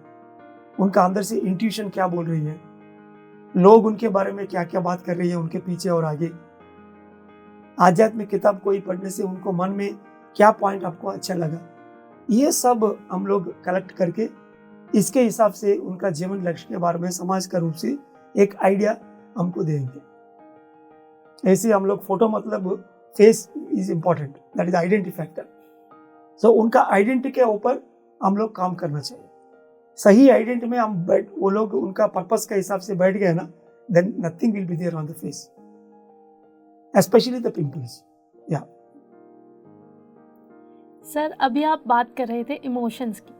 S2: उनका अंदर से इंट्यूशन क्या बोल रही है, लोग उनके बारे में क्या क्या बात कर रही है उनके पीछे और आगे, आध्यात्मिक किताब कोई पढ़ने से उनको मन में क्या पॉइंट आपको अच्छा लगा, ये सब हम लोग कलेक्ट करके इसके हिसाब से उनका जीवन लक्ष्य के बारे में समाज का रूप से एक आइडिया हमको देंगे। ऐसे हम लोग फोटो मतलब face is important, that is identity factor. So उनका आइडेंटिटी के ऊपर हम लोग काम करना चाहिए। सही आइडेंटिटी में हम वो लोग उनका पर्पस के हिसाब से बैठ गए ना, then nothing will be there on the face, especially the pimples. Yeah
S1: sir, अभी आप बात कर रहे थे इमोशंस की।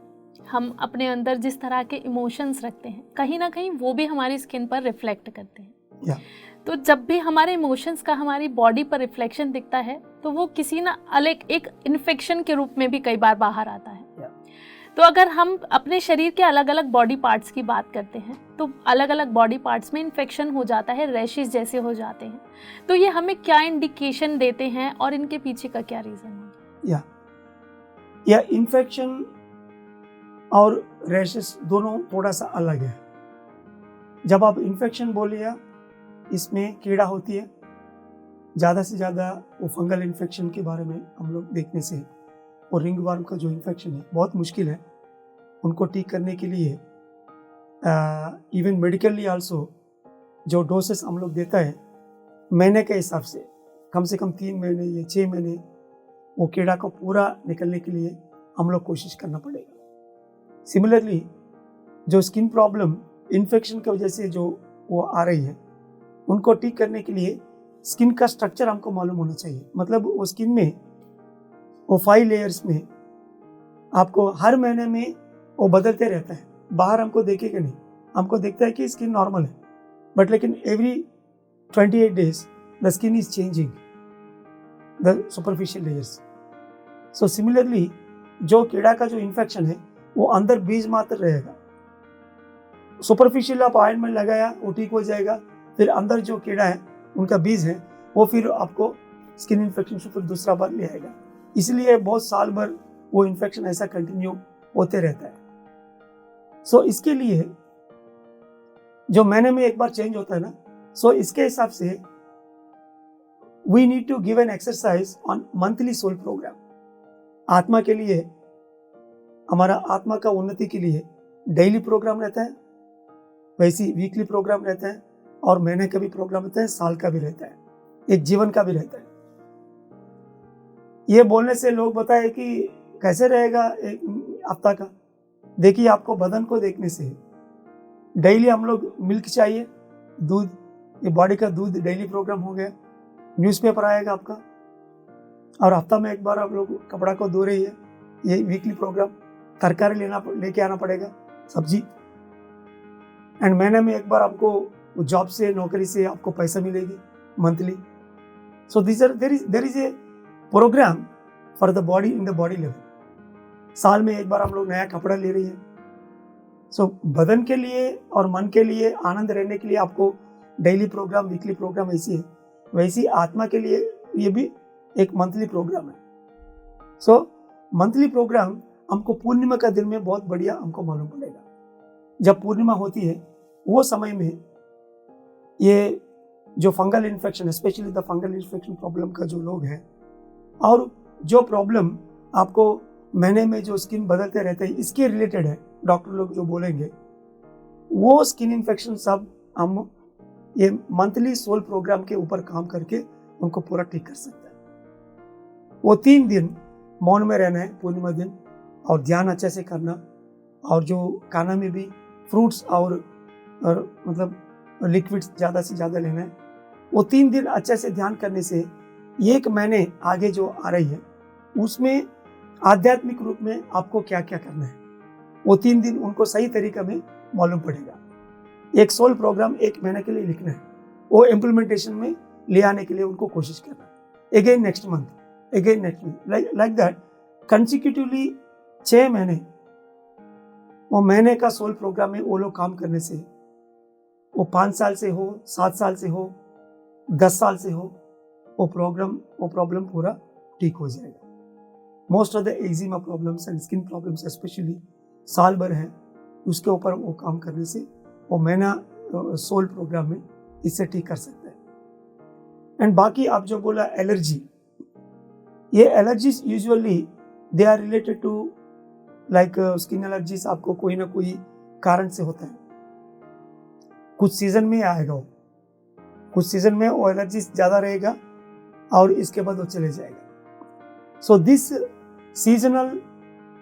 S1: हम अपने अंदर जिस तरह के इमोशंस रखते हैं, कहीं ना कहीं वो भी हमारी स्किन पर रिफ्लेक्ट करते हैं।
S2: या
S1: तो जब भी हमारे इमोशंस का हमारी बॉडी पर रिफ्लेक्शन दिखता है, तो वो किसी ना अलग एक इन्फेक्शन के रूप में भी कई बार बाहर आता है। तो अगर हम अपने शरीर के अलग अलग बॉडी पार्ट्स की बात करते हैं, तो अलग अलग बॉडी पार्ट्स में इन्फेक्शन हो जाता है, रैशेस जैसे हो जाते हैं, तो ये हमें क्या इंडिकेशन देते हैं और इनके पीछे का क्या रीज़न है?
S2: या इन्फेक्शन और रैशेस दोनों थोड़ा सा अलग है। जब आप इन्फेक्शन बोलिए, इसमें कीड़ा होती है, ज़्यादा से ज़्यादा वो फंगल इन्फेक्शन के बारे में हम लोग देखने से, और रिंग वर्म का जो इन्फेक्शन है बहुत मुश्किल है उनको ठीक करने के लिए। इवन मेडिकली आल्सो जो डोसेस हम लोग देता है महीने के हिसाब से कम 3 महीने या 6 महीने वो कीड़ा को पूरा निकलने के लिए हम लोग कोशिश करना पड़ेगा। सिमिलरली जो स्किन प्रॉब्लम इन्फेक्शन की वजह से जो वो आ रही है, उनको ठीक करने के लिए स्किन का स्ट्रक्चर हमको मालूम होना चाहिए। मतलब वो स्किन में वो 5 लेयर्स में आपको हर महीने में वो बदलते रहता है। बाहर हमको देखेगा नहीं, हमको देखता है कि स्किन नॉर्मल है, बट लेकिन every 28 days the skin is changing the superficial layers. So similarly जो कीड़ा का जो इन्फेक्शन है वो अंदर बीज मात्र रहेगा। सुपरफिशियल आप ऑइंटमेंट लगाया वो ठीक हो जाएगा, फिर अंदर जो कीड़ा है उनका बीज है वो फिर आपको स्किन इन्फेक्शन से फिर दूसरा बार ले आएगा। इसलिए बहुत साल भर वो इन्फेक्शन ऐसा कंटिन्यू होते रहता है। सो इसके लिए जो महीने में एक बार चेंज होता है ना, सो इसके हिसाब से we need to give an exercise on monthly soul program. आत्मा के लिए, हमारा आत्मा का उन्नति के लिए डेली प्रोग्राम रहता है, वैसी वीकली प्रोग्राम रहता है, और महीने का भी प्रोग्राम रहता है, साल का भी रहता है, एक जीवन का भी रहता है। ये बोलने से लोग बताए कि कैसे रहेगा एक हफ्ता का। देखिए, आपको बदन को देखने से डेली हम लोग मिल्क चाहिए, दूध, ये बॉडी का दूध डेली प्रोग्राम हो गया, न्यूज़पेपर आएगा आपका, और हफ्ता में एक बार आप लोग कपड़ा को धो रही है, ये वीकली प्रोग्राम। तरकारी लेके आना पड़ेगा, सब्जी, एंड महीने में एक बार आपको जॉब से, नौकरी से आपको पैसा मिलेगी monthly. So there is a program for the body in the body level. साल में एक बार हम लोग नया कपड़ा ले रही है। सो बदन के लिए और मन के लिए आनंद रहने के लिए आपको डेली प्रोग्राम, वीकली प्रोग्राम ऐसी है, वैसी आत्मा के लिए ये भी एक मंथली प्रोग्राम है। सो मंथली प्रोग्राम हमको पूर्णिमा का दिन में बहुत बढ़िया हमको मालूम पड़ेगा। जब पूर्णिमा होती है वो समय में ये जो fungal infection, specially the fungal infection problem का जो लोग हैं, और जो प्रॉब्लम आपको महीने में जो स्किन बदलते रहते हैं इसके रिलेटेड है, डॉक्टर लोग जो बोलेंगे वो स्किन इन्फेक्शन सब हम ये मंथली सोल प्रोग्राम के ऊपर काम करके उनको पूरा ठीक कर सकते हैं। वो 3 दिन मौन में रहना है पूर्णिमा दिन, और ध्यान अच्छे से करना, और जो खाना में भी फ्रूट्स और मतलब लिक्विड्स ज़्यादा से ज़्यादा लेना है। वो 3 दिन अच्छे से ध्यान करने से 1 महीने आगे जो आ रही है उसमें आध्यात्मिक रूप में आपको क्या क्या करना है, वो 3 दिन उनको सही तरीका में मालूम पड़ेगा। एक सोल प्रोग्राम 1 महीने के लिए लिखना है, वो इम्प्लीमेंटेशन में ले आने के लिए उनको कोशिश करना, again next month, like that कंसिक्यूटिवली 6 महीने वो महीने का सोल प्रोग्राम में वो लोग काम करने से, वो 5 साल से हो, 7 साल से हो, 10 साल से हो, वो प्रॉब्लम पूरा ठीक हो जाएगा। Most of the eczema problems and skin problems specially साल भर है, उसके ऊपर वो काम करने से वो मैना सोल प्रोग्राम में इससे ठीक कर सकते हैं। एंड बाकी आप जो बोला एलर्जी, ये allergies usually they are related to like skin allergies आपको कोई ना कोई कारण से होता है। कुछ सीजन में आएगा, वो कुछ सीजन में वो एलर्जी ज़्यादा रहेगा और इसके बाद वो चले जाएगा। सो दिस सीजनल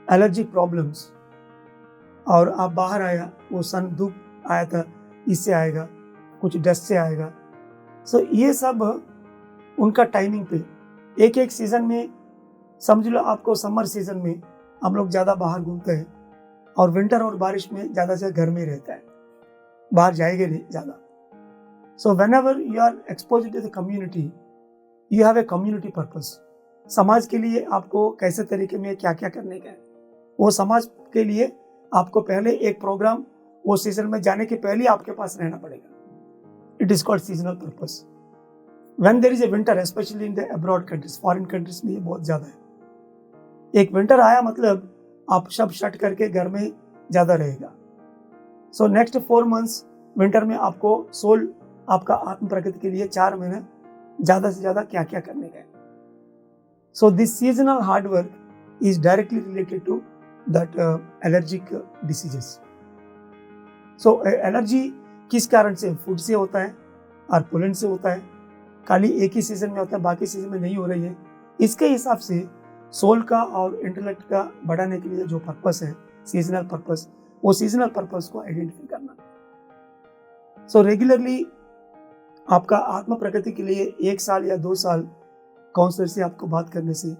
S2: एलर्जी प्रॉब्लम्स, और आप बाहर आया, वो सन धूप आया था, इससे आएगा, कुछ डस्ट से आएगा। सो ये सब उनका टाइमिंग पे एक एक सीज़न में, समझ लो आपको समर सीजन में हम लोग ज़्यादा बाहर घूमते हैं और विंटर और बारिश में ज़्यादा से घर में रहता है, बाहर जाएंगे नहीं ज़्यादा। So whenever you are expose to the community, you have a community purpose. समाज के लिए आपको कैसे तरीके में क्या क्या करने का है, वो समाज के लिए आपको पहले एक प्रोग्राम वो सीजन में जाने के पहले आपके पास रहना पड़ेगा। It is called seasonal purpose. When there is a winter, specially in the abroad countries, foreign countries में ये बहुत ज़्यादा है। एक विंटर आया मतलब आप सब शट करके घर में ज़्यादा रहेगा। सो नेक्स्ट 4 months विंटर में आपको सोल, आपका आत्म प्रगति के लिए 4 महीने ज़्यादा से ज़्यादा क्या क्या करने का है। So this seasonal hard work is directly related to that allergic diseases. So allergy किस कारण से, फूड से होता है और पोलन से होता है। खाली एक ही सीजन में होता है, बाकी सीजन में नहीं हो रही है। इसके हिसाब से सोल का और इंटेलेक्ट का बढ़ाने के लिए जो पर्पस है सीजनल पर्पस, वो सीजनल पर्पस को आइडेंटिफाई करना। सो रेगुलरली आपका आत्म प्रगति के लिए 1 साल या 2 साल काउंसलर से आपको बात करने से,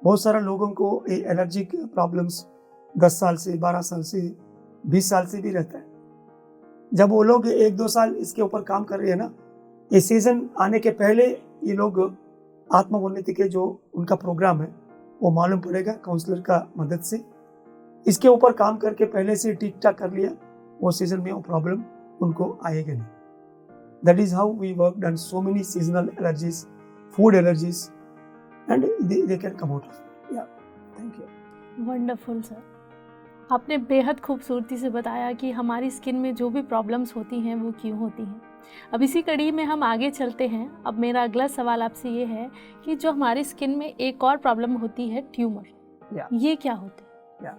S2: बहुत सारे लोगों को ये एलर्जिक प्रॉब्लम्स 10 साल से, 12 साल से, 20 साल से भी रहता है। जब वो लोग 1-2 साल इसके ऊपर काम कर रहे हैं ना, ये सीजन आने के पहले ये लोग आत्मोन्नति के जो उनका प्रोग्राम है वो मालूम पड़ेगा काउंसलर का मदद से। इसके ऊपर काम करके पहले से ठीक ठाक कर लिया, वो सीजन में वो प्रॉब्लम उनको आएगा नहीं। That is how we work on so many seasonal allergies, food allergies, and they can come out of it. Yeah thank you.
S1: Wonderful sir, आपने बेहद खूबसूरती से बताया कि हमारी स्किन में जो भी प्रॉब्लम्स होती हैं वो क्यों होती हैं। अब इसी कड़ी में हम आगे चलते हैं। अब मेरा अगला सवाल आपसे ये है कि जो हमारी स्किन में एक और प्रॉब्लम होती है, ट्यूमर, ये क्या होते हैं?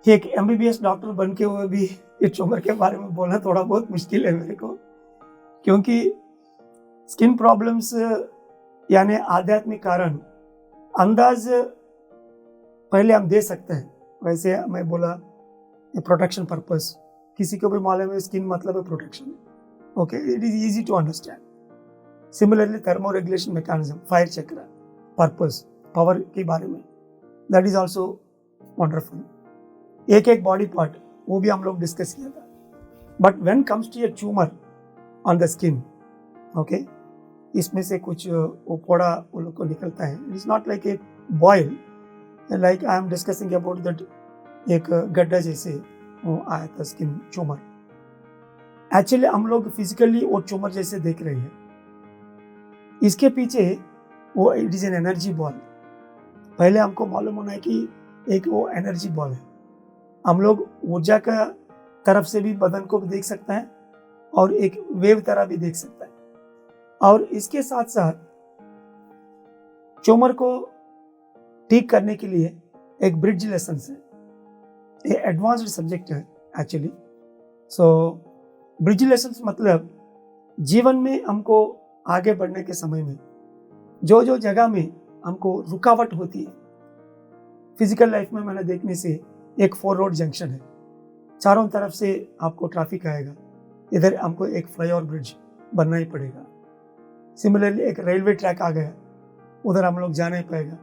S2: एक MBBS डॉक्टर बन के हुए भी ये ट्यूमर के बारे में बोलना थोड़ा बहुत मुश्किल है मेरे को, क्योंकि स्किन प्रॉब्लम्स यानी आध्यात्मिक कारण अंदाज पहले हम दे सकते हैं। वैसे मैं बोला प्रोटेक्शन पर्पस, किसी को भी मालूम है स्किन मतलब है protection. Okay, it is easy to understand. Similarly thermo regulation mechanism, fire chakra, purpose, power के बारे में, दैट इज ऑल्सो वंडरफुल। एक एक बॉडी पार्ट वो भी हम लोग डिस्कस किया था। But when comes to a tumor on the skin, okay, इसमें से कुछ वो फोड़ा वो लोग को निकलता है। It is not like a boil, like I am discussing about that, एक गड्ढा जैसे वो आया था स्किन ट्यूमर। एक्चुअली हम लोग फिजिकली वो ट्यूमर जैसे देख रहे हैं, इसके पीछे वो it is an energy ball. पहले हमको मालूम होना है कि एक वो एनर्जी बॉल है। हम लोग ऊर्जा का तरफ से भी बदन को भी देख सकते हैं और एक वेव तरह भी देख सकते हैं। और इसके साथ साथ ट्यूमर को ठीक करने के लिए एक ब्रिज लेसन है, ये एडवांस्ड सब्जेक्ट है एक्चुअली। सो ब्रिज लेसन मतलब जीवन में हमको आगे बढ़ने के समय में जो जो जगह में हमको रुकावट होती है फिजिकल लाइफ में, मैंने देखने से एक 4 रोड जंक्शन है, चारों तरफ से आपको ट्रैफिक आएगा, इधर हमको एक फ्लाईओवर ब्रिज बनना ही पड़ेगा। सिमिलरली एक रेलवे ट्रैक आ गया, उधर हम लोग जा नहीं पाएगा,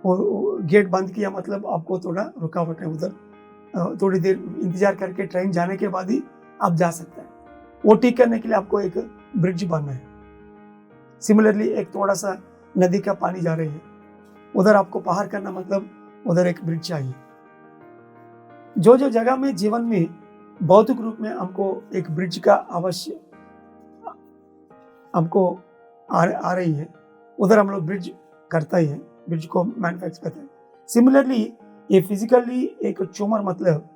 S2: और गेट बंद किया मतलब आपको थोड़ा रुकावट है, उधर थोड़ी देर इंतजार करके ट्रेन जाने के बाद ही आप जा सकते हैं। वो ठीक करने के लिए आपको एक ब्रिज बनना है। सिमिलरली एक थोड़ा सा नदी का पानी जा रही है, उधर आपको पार करना मतलब उधर एक ब्रिज चाहिए। जो जो जगह में जीवन में भौतिक रूप में हमको एक ब्रिज का हमको आ रही है, उधर हम लोग ब्रिज करता ही है, ब्रिज को मैन्युफैक्चर करते हैं। सिमिलरली ये फिजिकली एक ट्यूमर मतलब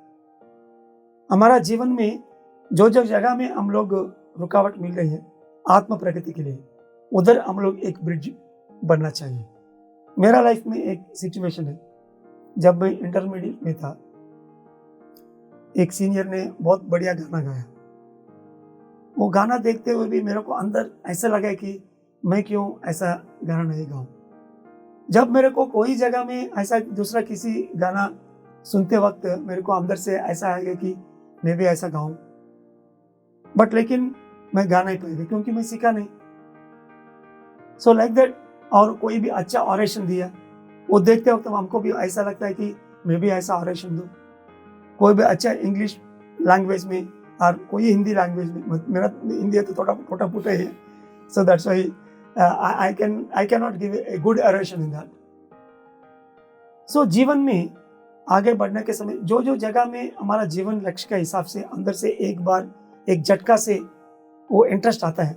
S2: हमारा जीवन में जो जो जगह में हम लोग रुकावट मिल रही है आत्म प्रगति के लिए, उधर हम लोग एक ब्रिज बनना चाहिए। मेरा लाइफ में एक सिचुएशन है, जब मैं इंटरमीडिएट में था, एक सीनियर ने बहुत बढ़िया गाना गाया। वो गाना देखते हुए भी मेरे को अंदर ऐसा लगा कि मैं क्यों ऐसा गाना नहीं गाऊं। जब मेरे को कोई जगह में ऐसा दूसरा किसी गाना सुनते वक्त मेरे को अंदर से ऐसा आएगा कि मैं भी ऐसा गाऊं, बट लेकिन मैं गा नहीं पाएगा क्योंकि मैं सीखा नहीं। So like that. और कोई भी अच्छा ऑरेशन दिया, वो देखते वक्त हमको भी ऐसा लगता है कि मैं भी ऐसा ऑरेशन दूं। कोई भी अच्छा इंग्लिश लैंग्वेज में और कोई हिंदी लैंग्वेज में, मेरा हिंदी तो थोड़ा छोटा फूटा ही है, सो that's why I cannot give a good oration in that. So जीवन में आगे बढ़ने के समय जो जो जगह में हमारा जीवन लक्ष्य के हिसाब से अंदर से एक बार एक झटका से वो इंटरेस्ट आता है,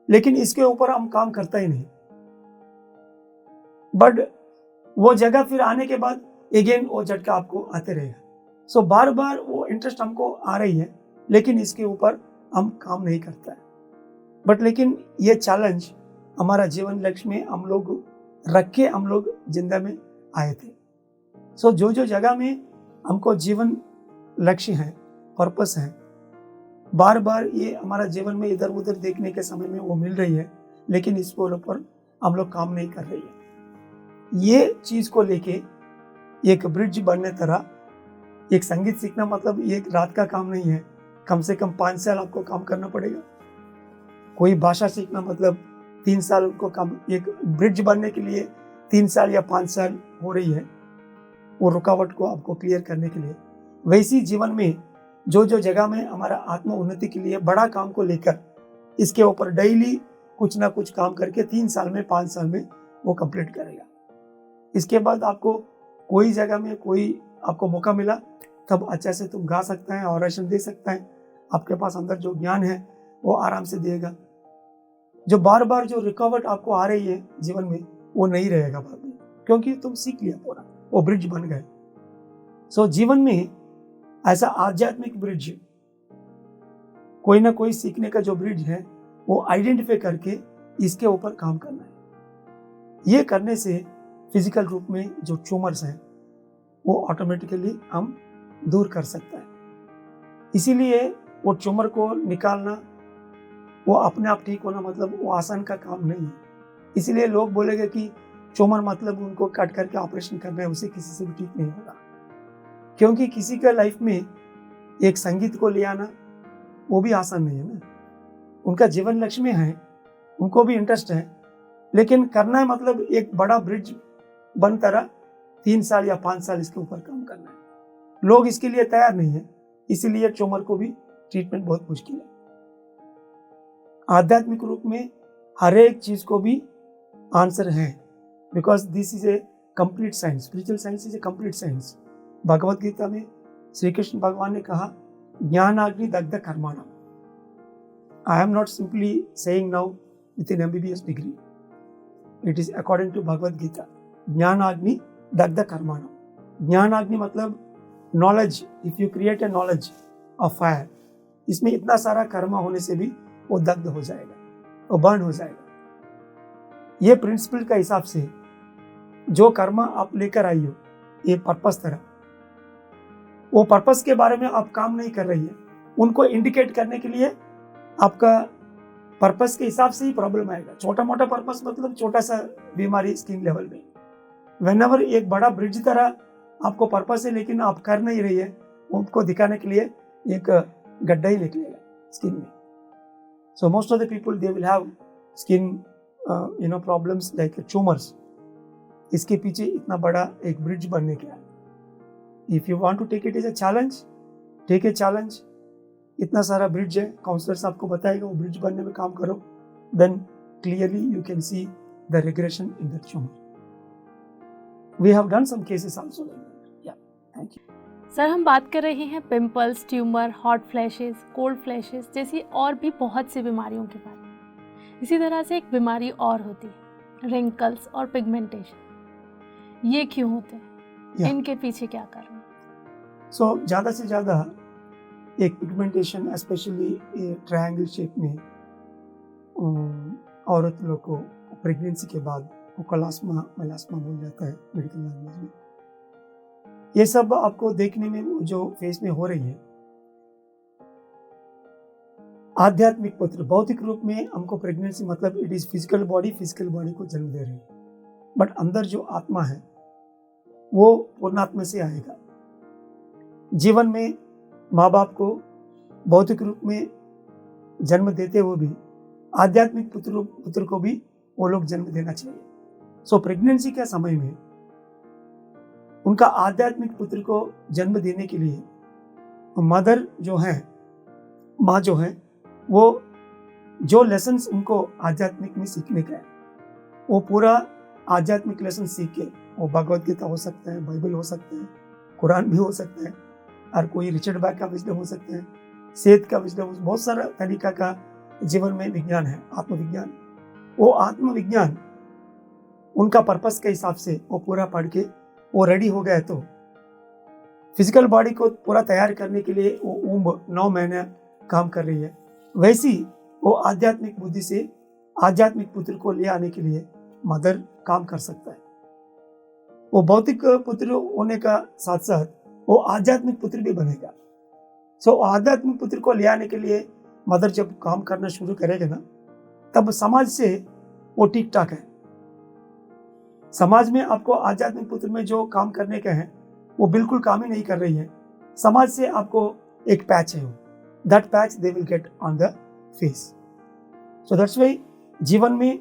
S2: लेकिन इसके ऊपर हम काम करता ही नहीं, बट वो जगह फिर आने के बाद अगेन वो झटका आपको आते रहेगा। सो बार बार वो इंटरेस्ट हमको आ रही है, लेकिन इसके ऊपर हम काम नहीं करता है। बट लेकिन ये चैलेंज हमारा जीवन लक्ष्य में हम लोग रख के हम लोग जिंदा में आए थे। सो जो जो जगह में हमको जीवन लक्ष्य है, पर्पस है, बार बार ये हमारा जीवन में इधर उधर देखने के समय में वो मिल रही है, लेकिन इसके ऊपर हम लोग काम नहीं कर रही है। ये चीज को लेके एक ब्रिज बनने तरह एक संगीत सीखना मतलब ये एक रात का काम नहीं है, कम से कम 5 साल आपको काम करना पड़ेगा। कोई भाषा सीखना मतलब 3 साल को काम, एक ब्रिज बनने के लिए 3 साल या 5 साल हो रही है वो रुकावट को आपको क्लियर करने के लिए। वैसी जीवन में जो जो जगह में हमारा आत्म उन्नति के लिए बड़ा काम को लेकर इसके ऊपर डेली कुछ ना कुछ काम करके 3 साल में 5 साल में वो कंप्लीट करेगा। इसके बाद आपको कोई जगह में कोई आपको मौका मिला तब अच्छे से तुम गा सकता है, ऑरेशन दे सकता है, आपके पास अंदर जो ज्ञान है वो आराम से देगा। जो बार बार जो रुकावट आपको आ रही है जीवन में वो नहीं रहेगा बाद में, क्योंकि तुम सीख लिया पूरा, वो ब्रिज बन गए। सो जीवन में ऐसा आध्यात्मिक ब्रिज, कोई ना कोई सीखने का जो ब्रिज है वो आइडेंटिफाई करके इसके ऊपर काम करना है। ये करने से फिजिकल रूप में जो ट्यूमर्स हैं वो ऑटोमेटिकली हम दूर कर सकता है। इसीलिए वो ट्यूमर को निकालना, वो अपने आप ठीक होना मतलब वो आसान का काम नहीं है। इसीलिए लोग बोलेंगे कि ट्यूमर मतलब उनको कट करके ऑपरेशन करना है, उसे किसी से भी ठीक नहीं होगा। क्योंकि किसी का लाइफ में एक संगीत को ले आना वो भी आसान नहीं है ना। उनका जीवन लक्ष्य में है, उनको भी इंटरेस्ट है, लेकिन करना है मतलब एक बड़ा ब्रिज बन तरह 3 साल या 5 साल इसके ऊपर काम करना है। लोग इसके लिए तैयार नहीं है, इसीलिए ट्यूमर को भी ट्रीटमेंट बहुत मुश्किल है। आध्यात्मिक रूप में हर एक चीज को भी आंसर है, because this is a complete science. Spiritual science is a complete science. Bhagavad Gita में श्री कृष्ण भगवान ने कहा, ज्ञानाग्नि दग्ध कर्माणम। I am not simply saying now with an MBBS degree, it is according to Bhagavad Gita. ज्ञानाग्नि दग्ध कर्माणम। ज्ञानाग्नि मतलब knowledge, if you create a knowledge of fire, इसमें इतना सारा कर्म होने से भी वो दग्ध हो जाएगा, वो बर्न हो जाएगा। ये प्रिंसिपल का हिसाब से जो कर्म आप लेकर आई हो, ये पर्पस तरह, वो पर्पस के बारे में आप काम नहीं कर रही है, उनको इंडिकेट करने के लिए आपका पर्पस के हिसाब से ही प्रॉब्लम आएगा। छोटा मोटा पर्पस मतलब छोटा सा बीमारी स्किन लेवल में। व्हेनेवर एक बड़ा ब्रिज तरह आपको पर्पस है लेकिन आप कर नहीं रही है, उनको दिखाने के लिए एक गड्ढा ही निकलेगा स्किन में। So most of the people they will have skin problems like tumors. इसके पीछे इतना बड़ा एक ब्रिज बनने का है। If you want to take it as a challenge, take a challenge. इतना सारा ब्रिज है, काउंसलर्स आपको बताएगा, वो ब्रिज बनने में काम करो, then clearly you can see the regression in the tumor. We have done some cases also like that. Yeah, thank you.
S1: Sir, हम बात कर रहे हैं pimples, tumour, hot flashes, cold flashes जैसी और भी बहुत सी बीमारियों के बारे में। इसी तरह से एक बीमारी और होती है, रिंकल्स और पिगमेंटेशन। ये क्यों होते हैं? इनके पीछे क्या कारण है?
S2: सो ज़्यादा से ज़्यादा एक पिगमेंटेशन स्पेशली ट्रायंगल शेप में औरत लोग को प्रेगनेंसी के बाद वो कलास्मा मेलास्मा बोल जाता है मेडिकल लैंग्वेज में। ये सब आपको देखने में जो फेस में हो रही है, आध्यात्मिक पुत्र भौतिक रूप में हमको प्रेगनेंसी मतलब इट इज फिजिकल बॉडी को जन्म दे रही है, बट अंदर जो आत्मा है वो पूर्णात्मा से आएगा। जीवन में माँ बाप को भौतिक रूप में जन्म देते हुए भी आध्यात्मिक पुत्र को भी वो लोग जन्म देना चाहिए। सो प्रेगनेंसी के समय में उनका आध्यात्मिक पुत्र को जन्म देने के लिए मदर जो है, माँ जो है, वो जो लेसन्स उनको आध्यात्मिक में सीखने का है वो पूरा आध्यात्मिक लेसन सीख के, वो भगवद गीता हो सकता है, बाइबल हो सकता है, कुरान भी हो सकता है, और कोई रिचर्ड बैक का विजडम हो सकता है, सेहत का विजडम, बहुत सारा तरीका का जीवन में विज्ञान है, आत्मविज्ञान। वो आत्मविज्ञान उनका पर्पस के हिसाब से वो पूरा पढ़ के वो रेडी हो गया तो फिजिकल बॉडी को पूरा तैयार करने के लिए वो ऊम्ब 9 महीने काम कर रही है। वैसी वो आध्यात्मिक बुद्धि से आध्यात्मिक पुत्र को ले आने के लिए मदर काम कर सकता है। वो भौतिक पुत्र होने का साथ साथ वो आध्यात्मिक पुत्र भी बनेगा। सो आध्यात्मिक पुत्र को ले आने के लिए मदर जब काम करना शुरू करेगा ना, तब समाज से वो ठीक ठाक है। समाज में आपको आध्यात्मिक पुत्र में जो काम करने के हैं वो बिल्कुल काम ही नहीं कर रही है। समाज से आपको एक पैच है, that patch they will get on the face. So that's why जीवन में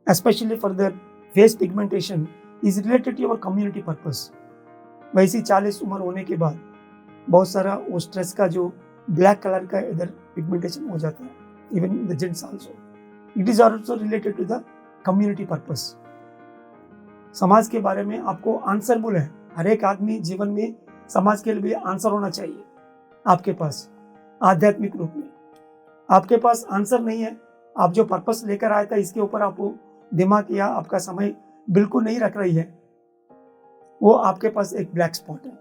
S2: specially for the face pigmentation is related to your community purpose. वैसी 40 उम्र होने के बाद बहुत सारा वो स्ट्रेस का जो ब्लैक कलर का इधर पिगमेंटेशन हो जाता है, even the gents also. It is also related to the community purpose. समाज के बारे में आपको आंसरबुल है, हर एक आदमी जीवन में समाज के लिए आंसर होना चाहिए आपके पास। आध्यात्मिक रूप में आपके पास आंसर नहीं है, आप जो पर्पस लेकर आया था इसके ऊपर आप दिमाग या आपका समय बिल्कुल नहीं रख रही है, वो आपके पास एक ब्लैक स्पॉट है,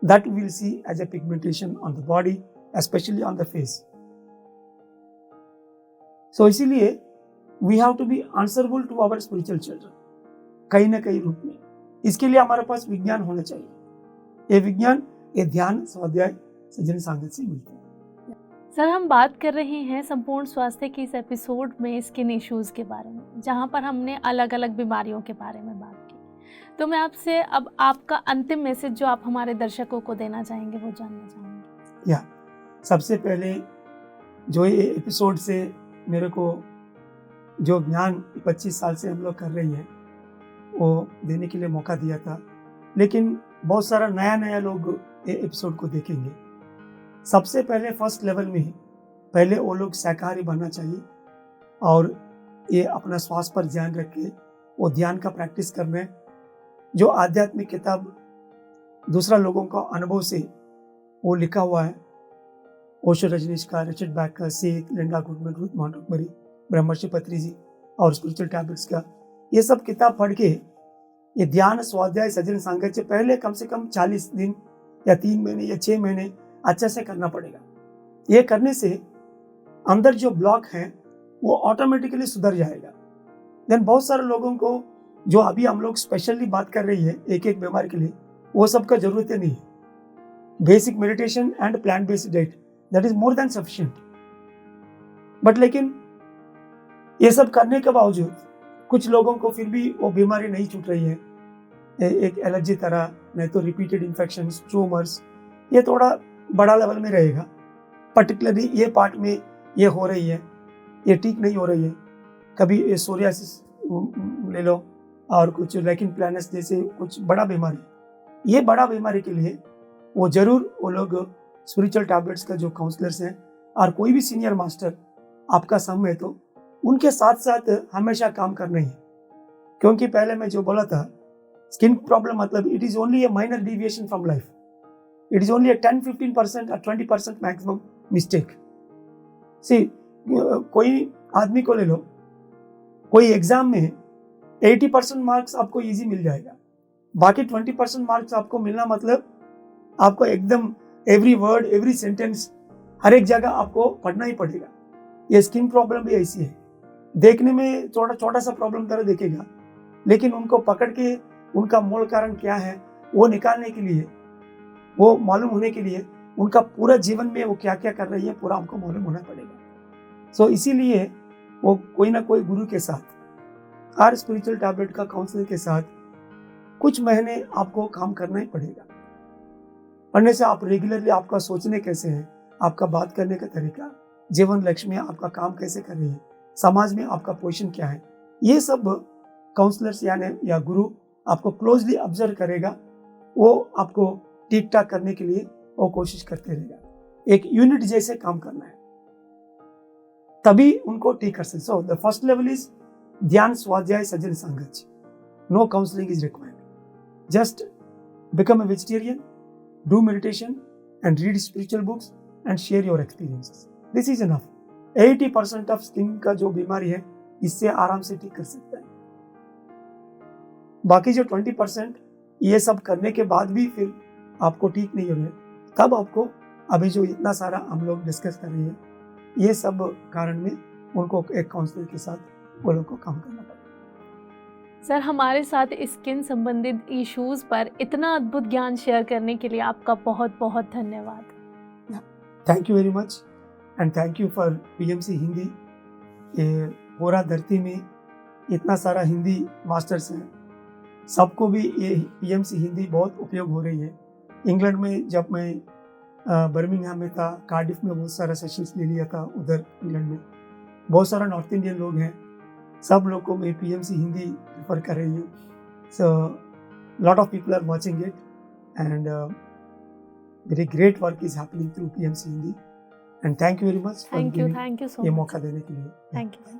S2: that will see as a pigmentation on the body, especially on the face. So इसीलिए we have to be answerable to our spiritual children कहीं ना कहीं रूप में। इसके लिए हमारे पास विज्ञान होना चाहिए। ये विज्ञान ये ध्यान स्वाध्याय सज्जन संगत से मिलता है।
S1: सर, हम बात कर रहे हैं संपूर्ण स्वास्थ्य के इस एपिसोड में स्किन इश्यूज के बारे में, जहां पर हमने अलग अलग बीमारियों के बारे में बात की। तो मैं आपसे अब आपका अंतिम मैसेज जो आप हमारे दर्शकों को देना चाहेंगे वो जानना चाहेंगे।
S2: या सबसे पहले जो ये एपिसोड से मेरे को जो ज्ञान 25 साल से हम लोग कर रही है वो देने के लिए मौका दिया था, लेकिन बहुत सारा नया लोग ये एपिसोड को देखेंगे। सबसे पहले फर्स्ट लेवल में ही पहले वो लोग शाकाहारी बनना चाहिए और ये अपना स्वास्थ्य पर ध्यान रख के वो ध्यान का प्रैक्टिस करना है। जो आध्यात्मिक किताब दूसरा लोगों का अनुभव से वो लिखा हुआ है, ओशो रजनीश का, रिचर्ड बैक का, सेठ, लिंडा गुडमैन, रूथ मॉन्टगोमरी, ब्रह्मर्षि पत्री जी और स्पिरिचुअल टैबलेट्स का, ये सब किताब पढ़ के ये ध्यान स्वाध्याय सज्जन संगत से पहले कम से कम 40 दिन या 3 महीने या 6 महीने अच्छा से करना पड़ेगा। ये करने से अंदर जो ब्लॉक है वो ऑटोमेटिकली सुधर जाएगा। देन बहुत सारे लोगों को जो अभी हम लोग स्पेशली बात कर रही है एक एक बीमारी के लिए, वो सब का जरूरत नहीं है। Basic meditation and plant based diet that is more than sufficient. But लेकिन ये सब करने के बावजूद कुछ लोगों को फिर भी वो बीमारी नहीं छूट रही है। एक एलर्जी तरह, नहीं तो रिपीटेड इन्फेक्शंस, ट्यूमर्स, ये थोड़ा बड़ा लेवल में रहेगा। पर्टिकुलरली ये पार्ट में ये हो रही है, ये ठीक नहीं हो रही है। कभी सोरियासिस ले लो और कुछ लेकिन प्लानस जैसे कुछ बड़ा बीमारी, ये बड़ा बीमारी के लिए वो जरूर वो लोग स्पिरिचुअल टैबलेट्स का जो काउंसलर्स हैं और कोई भी सीनियर मास्टर आपका सामने है तो उनके साथ साथ हमेशा काम करना ही। क्योंकि पहले मैं जो बोला था, स्किन प्रॉब्लम मतलब it is only A minor deviation from life, it is only 10-15% और 20% मैक्सिमम मिस्टेक। सी कोई आदमी को ले लो, कोई एग्जाम में 80% मार्क्स आपको इजी मिल जाएगा, बाकी 20% मार्क्स आपको मिलना मतलब आपको एकदम एवरी वर्ड एवरी सेंटेंस हर एक जगह आपको पढ़ना ही पड़ेगा। ये स्किन प्रॉब्लम भी ऐसी है, देखने में छोटा छोटा सा प्रॉब्लम तरह देखेगा, लेकिन उनको पकड़ के उनका मूल कारण क्या है वो निकालने के लिए, वो मालूम होने के लिए उनका पूरा जीवन में वो क्या क्या कर रही है पूरा हमको मालूम होना पड़ेगा। सो इसीलिए वो कोई ना कोई गुरु के साथ और स्पिरिचुअल टैबलेट का काउंसलर के साथ कुछ महीने आपको काम करना ही पड़ेगा। पढ़ने से आप रेगुलरली आपका सोचने कैसे है, आपका बात करने का तरीका, जीवन लक्ष्य में आपका काम कैसे कर रही है, समाज में आपका पोजीशन क्या है, ये सब काउंसलर्स या गुरु आपको क्लोजली ऑब्जर्व करेगा। वो आपको ठीक ठाक करने के लिए वो कोशिश करते रहेगा। एक यूनिट जैसे काम करना है, तभी उनको ठीक कर सकते। So the first level is ध्यान स्वाध्याय सजन संगत। No counselling is required. Just become a vegetarian, do meditation and read spiritual books and share your experiences. This is enough. 80% of skin का जो बीमारी है इससे आराम से ठीक कर सकता है। बाकी जो 20% ये सब करने के बाद भी फिर आपको ठीक नहीं हो रहा है, तब आपको अभी जो इतना सारा हम लोग डिस्कस कर रहे हैं ये सब कारण में उनको एक काउंसलर के साथ वो लोग को काम करना पड़ेगा।
S1: सर, हमारे साथ स्किन संबंधित इश्यूज पर इतना अद्भुत ज्ञान शेयर करने के लिए आपका बहुत बहुत धन्यवाद।
S2: Thank you very much and thank you for PMC Hindi. ये पूरा धरती में इतना सारा हिंदी मास्टर्स हैं, सबको भी ये पीएमसी हिंदी बहुत उपयोग हो रही है। इंग्लैंड में जब मैं बर्मिंघम में था, कार्डिफ में बहुत सारा सेशंस ले लिया था, उधर इंग्लैंड में बहुत सारा नॉर्थ इंडियन लोग हैं, सब लोग को मैं पीएमसी हिंदी प्रेफर कर रही हूँ। So lot of people are watching it and very great work is happening through PMC Hindi and thank you very much for
S1: thank you so
S2: ये
S1: मच।
S2: मौका देने के लिए।
S1: Thank you.